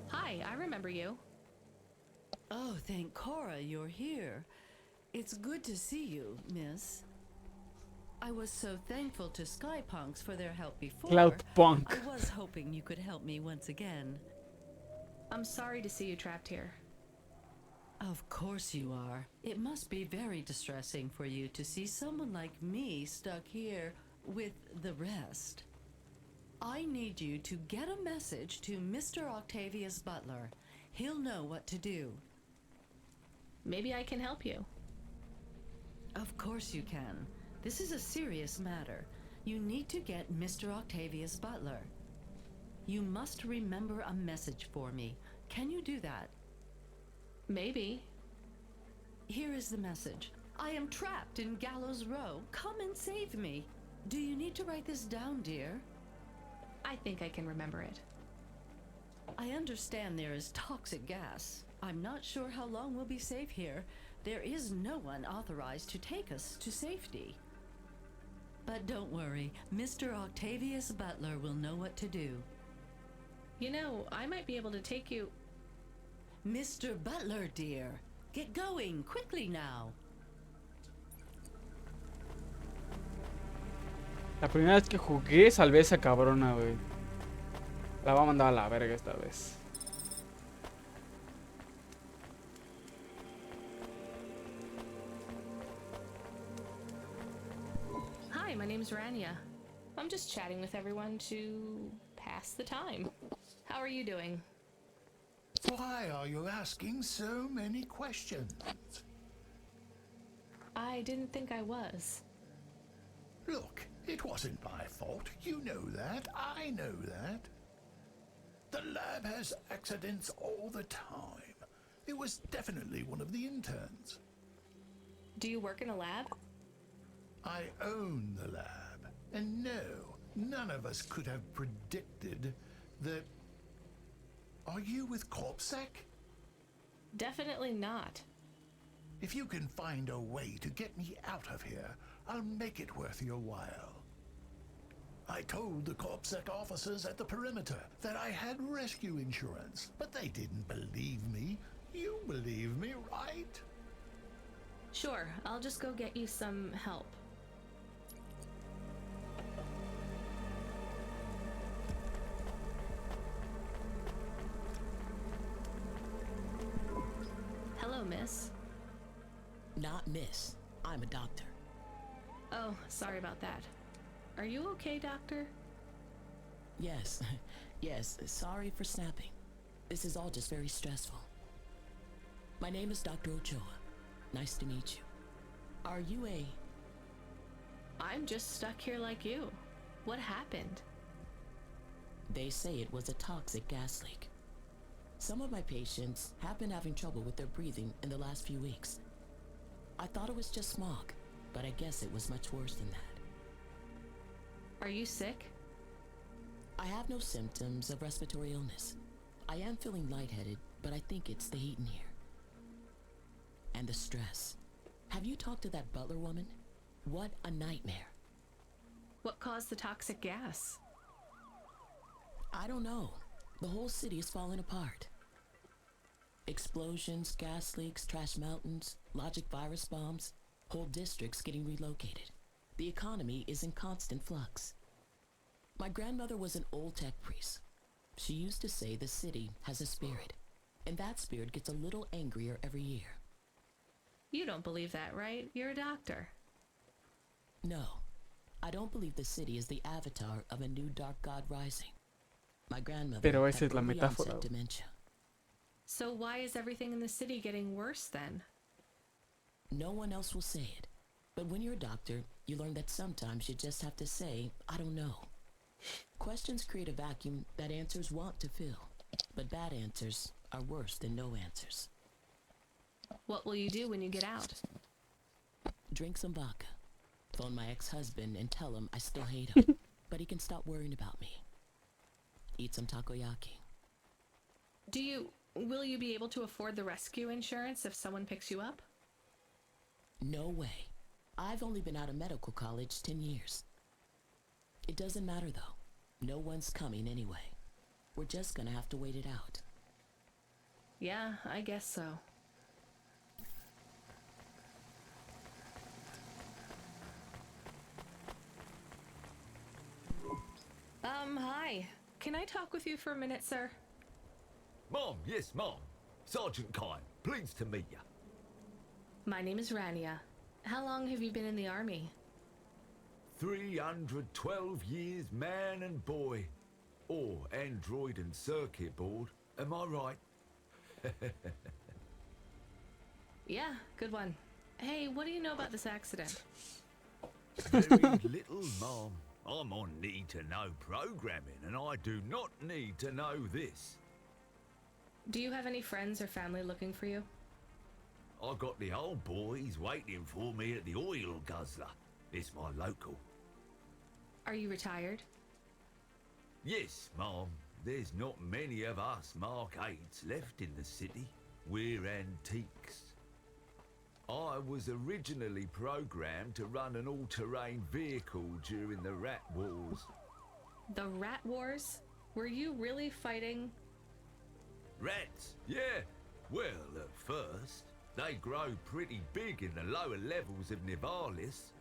Speaker 3: Hi, I remember you.
Speaker 21: Oh, thank Cora you're here. It's good to see you, miss. I was so thankful to Skypunks for their help before.
Speaker 1: Cloudpunk.
Speaker 21: I was hoping you could help me once again.
Speaker 3: I'm sorry to see you trapped here.
Speaker 21: Of course you are. It must be very distressing for you to see someone like me stuck here with the rest. I need you to get a message to Mr. Octavius Butler. He'll know what to do.
Speaker 3: Maybe I can help you.
Speaker 21: Of course you can. This is a serious matter. You need to get Mr. Octavius Butler. You must remember a message for me. Can you do that?
Speaker 3: Maybe.
Speaker 21: Here is the message. I am trapped in Gallows Row. Come and save me. Do you need to write this down, dear?
Speaker 3: I think I can remember it.
Speaker 21: I understand there is toxic gas. I'm not sure how long we'll be safe here. There is no one authorized to take us to safety. But don't worry, Mr. Octavius Butler will know what to do.
Speaker 3: You know, I might be able to take you.
Speaker 21: Mr. Butler, dear, get going quickly now.
Speaker 1: La primera vez que jugué salvé a esa cabrona, güey. La va a mandar a la verga esta vez.
Speaker 3: Hi, my name's Rania. I'm just chatting with everyone to pass the time. How are you doing?
Speaker 5: Why are you asking so many questions?
Speaker 3: I didn't think I was.
Speaker 5: Look, it wasn't my fault. You know that. I know that. The lab has accidents all the time. It was definitely one of the interns.
Speaker 3: Do you work in a lab?
Speaker 5: I own the lab. And no, none of us could have predicted that... Are you with CorpSec?
Speaker 3: Definitely not.
Speaker 5: If you can find a way to get me out of here, I'll make it worth your while. I told the CorpSec officers at the perimeter that I had rescue insurance, but they didn't believe me. You believe me, right?
Speaker 3: Sure, I'll just go get you some help. Hello, miss.
Speaker 22: Not miss. I'm a doctor.
Speaker 3: Oh, sorry about that. Are you okay, doctor?
Speaker 22: Yes. Yes, sorry for snapping. This is all just very stressful. My name is Dr. Ochoa. Nice to meet you. Are you a...
Speaker 3: I'm just stuck here like you. What happened?
Speaker 22: They say it was a toxic gas leak. Some of my patients have been having trouble with their breathing in the last few weeks. I thought it was just smog, but I guess it was much worse than that.
Speaker 3: Are you sick?
Speaker 22: I have no symptoms of respiratory illness. I am feeling lightheaded, but I think it's the heat in here. And the stress. Have you talked to that butler woman? What a nightmare.
Speaker 3: What caused the toxic gas?
Speaker 22: I don't know. The whole city is falling apart. Explosions, gas leaks, trash mountains, logic virus bombs, whole districts getting relocated. The economy is in constant flux. My grandmother was an old tech priest. She used to say the city has a spirit, and that spirit gets a little angrier every year.
Speaker 3: You don't believe that, right? You're a doctor.
Speaker 22: No, I don't believe the city is the avatar of a new dark god rising. My grandmother
Speaker 1: Pero esa
Speaker 22: had
Speaker 1: es la
Speaker 22: early
Speaker 1: metáfora.
Speaker 22: onset dementia.
Speaker 3: So why is everything in the city getting worse then?
Speaker 22: No one else will say it. But when you're a doctor, you learn that sometimes you just have to say, I don't know. Questions create a vacuum that answers want to fill. But bad answers are worse than no answers.
Speaker 3: What will you do when you get out?
Speaker 22: Drink some vodka. Phone my ex-husband and tell him I still hate him. But he can stop worrying about me. Eat some takoyaki.
Speaker 3: Will you be able to afford the rescue insurance if someone picks you up?
Speaker 22: No way. I've only been out of medical college 10 years. It doesn't matter though. No one's coming anyway. We're just gonna have to wait it out.
Speaker 3: Yeah, I guess so. Hi. Can I talk with you for a minute, sir?
Speaker 23: Mom, yes, Mom. Sergeant Kine, pleased to meet you.
Speaker 3: My name is Rania. How long have you been in the army?
Speaker 23: 312 years, man and boy. Or android and circuit board, am I right?
Speaker 3: Yeah, good one. Hey, what do you know about this accident?
Speaker 23: Very little, Mom. I'm on need-to-know programming, and I do not need to know this.
Speaker 3: Do you have any friends or family looking for you?
Speaker 23: I got the old boys waiting for me at the oil guzzler. It's my local.
Speaker 3: Are you retired?
Speaker 23: Yes, Mom. There's not many of us Mark 8s left in the city. We're antiques. I was originally programmed to run an all-terrain vehicle during the Rat Wars.
Speaker 3: The Rat Wars? Were you really fighting?
Speaker 23: Rats, yeah. Well, at first, they grow pretty big in the lower levels of Nivalis.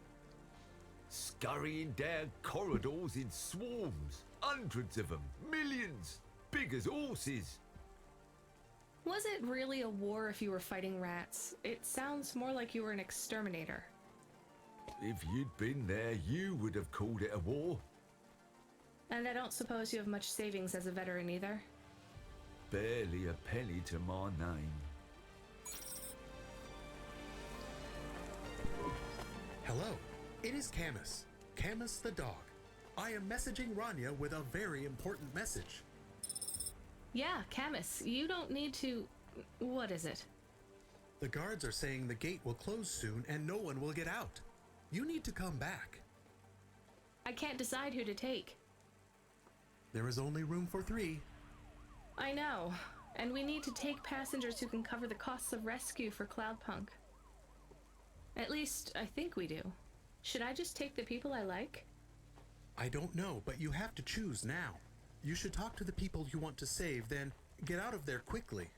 Speaker 23: Scurrying down corridors in swarms. Hundreds of them. Millions. Big as horses.
Speaker 3: Was it really a war if you were fighting rats? It sounds more like you were an exterminator.
Speaker 23: If you'd been there, you would have called it a war.
Speaker 3: And I don't suppose you have much savings as a veteran either?
Speaker 23: Barely a penny to my name.
Speaker 4: Hello, it is Camus. Camus the dog. I am messaging Rania with a very important message.
Speaker 3: Yeah, Camus, you don't need to... What is it?
Speaker 4: The guards are saying the gate will close soon and no one will get out. You need to come back.
Speaker 3: I can't decide who to take.
Speaker 4: There is only room for 3.
Speaker 3: I know, and we need to take passengers who can cover the costs of rescue for Cloudpunk. At least, I think we do. Should I just take the people I like?
Speaker 4: I don't know, but you have to choose now. You should talk to the people you want to save, then get out of there quickly.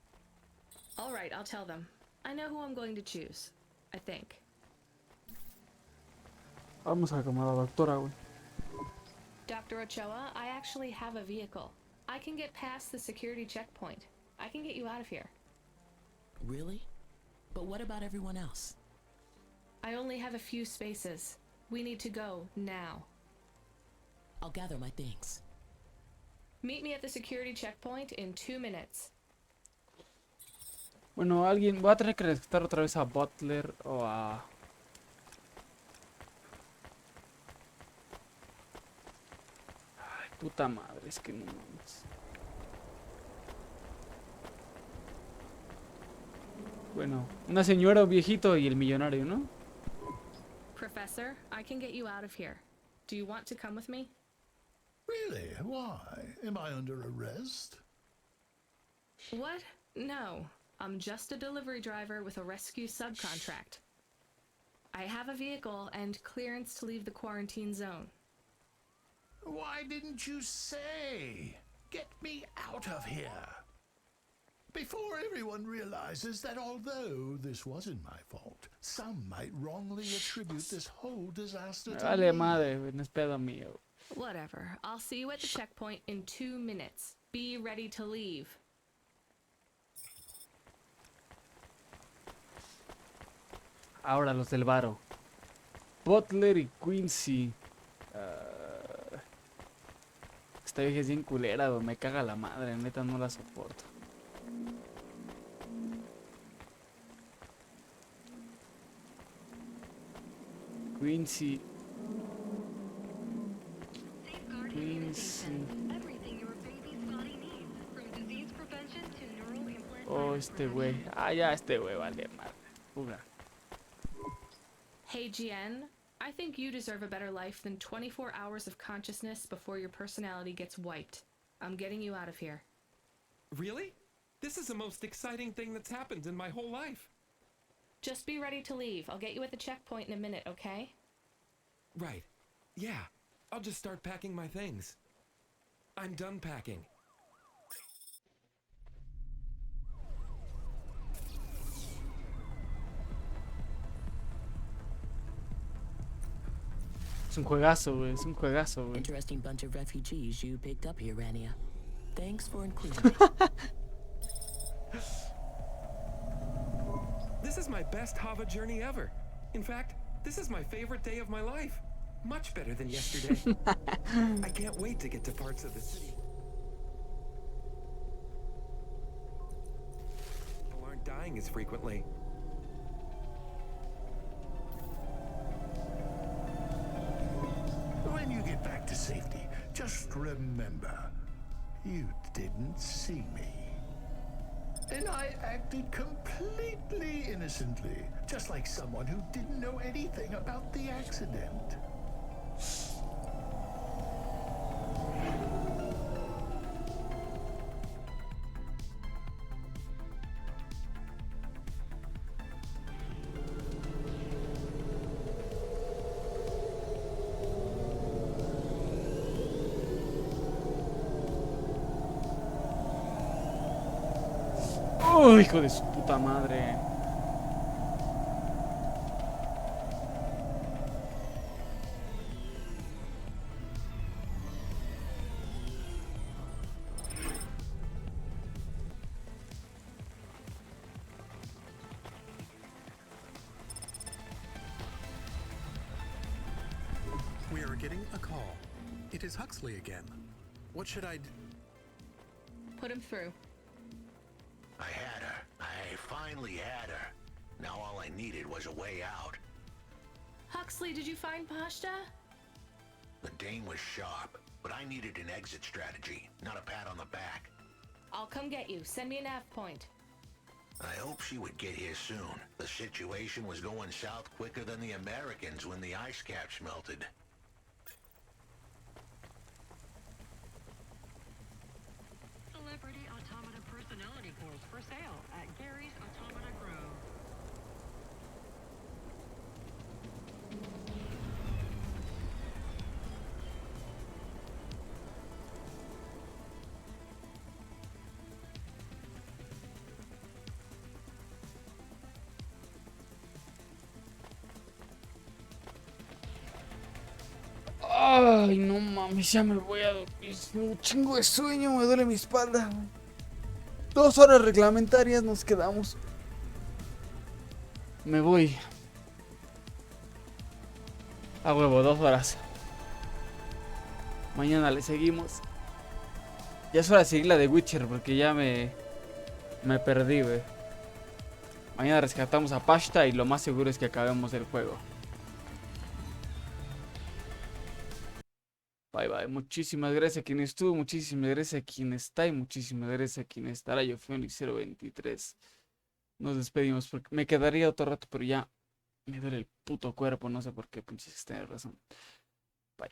Speaker 3: All right, I'll tell them. I know who I'm going to choose. I think.
Speaker 1: Vamos a llamar a la doctora, güey.
Speaker 3: Dr. Ochoa, I actually have a vehicle. I can get past the security checkpoint. I can get you out of here.
Speaker 22: Really? But what about everyone else?
Speaker 3: I only have a few spaces. We need to go now.
Speaker 22: I'll gather my things.
Speaker 3: Meet me at the security checkpoint in 2 minutes.
Speaker 1: Bueno, alguien... Voy a tener que rescatar otra vez a Butler o a... Ay, puta madre, es que no mames. Bueno, una señora, un viejito y el millonario, ¿no?
Speaker 3: Professor, I can get you out of here. Do you want to come with me?
Speaker 5: Really? Why? Am I under arrest?
Speaker 3: What? No. I'm just a delivery driver with a rescue subcontract. I have a vehicle and clearance to leave the quarantine zone.
Speaker 5: Why didn't you say? Get me out of here. Before everyone realizes that although this wasn't my fault, some might wrongly attribute this whole disaster to
Speaker 1: Vale
Speaker 5: me.
Speaker 1: madre, güey, no es pedo mío.
Speaker 3: Whatever. I'll see you at the checkpoint in 2 minutes. Be ready to leave.
Speaker 1: Ahora los del varo. Butler y Quincy. Esta vieja es bien culera, güey. Me caga la madre, neta no la soporto. Quincy. Oh, este güey. Ah, ya, este güey vale madre. Fuga.
Speaker 3: Hey, GN. I think you deserve a better life than 24 hours of consciousness before your personality gets wiped. I'm getting you out of here.
Speaker 19: Really? This is the most exciting thing that's happened in my whole life.
Speaker 3: Just be ready to leave. I'll get you at the checkpoint in a minute, okay?
Speaker 19: Right. Yeah. I'll just start packing my things. I'm done packing.
Speaker 1: Es un juegazo, güey. Es un juegazo, güey.
Speaker 22: Interesting bunch of refugees you picked up here, Rania. Thanks for including me.
Speaker 19: This is my best Hava journey ever. In fact, this is my favorite day of my life. Much better than yesterday. I can't wait to get to parts of the city. People aren't dying as frequently.
Speaker 5: When you get back to safety, just remember, you didn't see me. And I acted completely innocently, just like someone who didn't know anything about the accident.
Speaker 1: ¡Oh, hijo de su puta madre!
Speaker 4: We are getting a call. It is Huxley again. What should I do?
Speaker 3: Put him through.
Speaker 2: I had her. I finally had her. Now all I needed was a way out.
Speaker 3: Huxley, did you find Pashta?
Speaker 2: The dame was sharp, but I needed an exit strategy, not a pat on the back.
Speaker 3: I'll come get you. Send me a nav point.
Speaker 2: I hope she would get here soon. The situation was going south quicker than the Americans when the ice caps melted.
Speaker 8: Celebrity Automata Personality Course for sale at Gary's Automata Grove.
Speaker 1: Ay, no mames, ya me voy a dormir. Un chingo de sueño, me duele mi espalda. 2 horas reglamentarias nos quedamos. Me voy. A huevo, 2 horas. Mañana le seguimos. Ya es hora de seguir la de Witcher porque ya me perdí, güey. Mañana rescatamos a Pashta y lo más seguro es que acabemos el juego. Bye bye. Muchísimas gracias a quien estuvo, muchísimas gracias a quien está y muchísimas gracias a quien estará. Yo fui Only 023. Nos despedimos porque me quedaría otro rato, pero ya me duele el puto cuerpo. No sé por qué, pinches, tenés razón. Bye.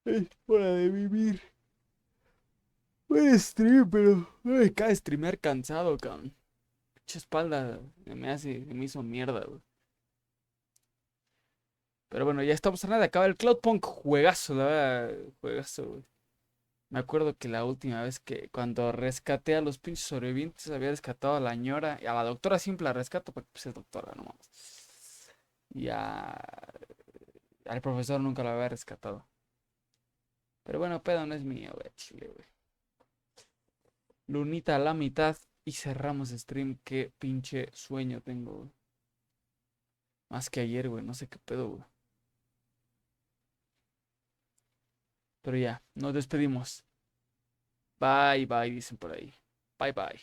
Speaker 1: Es hora de vivir. Buen stream, pero cada streamer cansado, cabrón. Pinche espalda me hizo mierda, güey. Pero bueno, ya estamos a nada de acabar el Cloudpunk. Juegazo, la verdad. Juegazo, güey. Me acuerdo que la última vez que cuando rescaté a los pinches sobrevivientes había rescatado a la ñora y a la doctora simple la rescato porque pues es doctora, no mames. Y al profesor nunca lo había rescatado. Pero bueno, pedo no es mío, güey, chile, güey. Lunita a la mitad y cerramos stream. Qué pinche sueño tengo, güey. Más que ayer, güey, no sé qué pedo, güey. Pero ya, nos despedimos. Bye, bye, dicen por ahí. Bye, bye.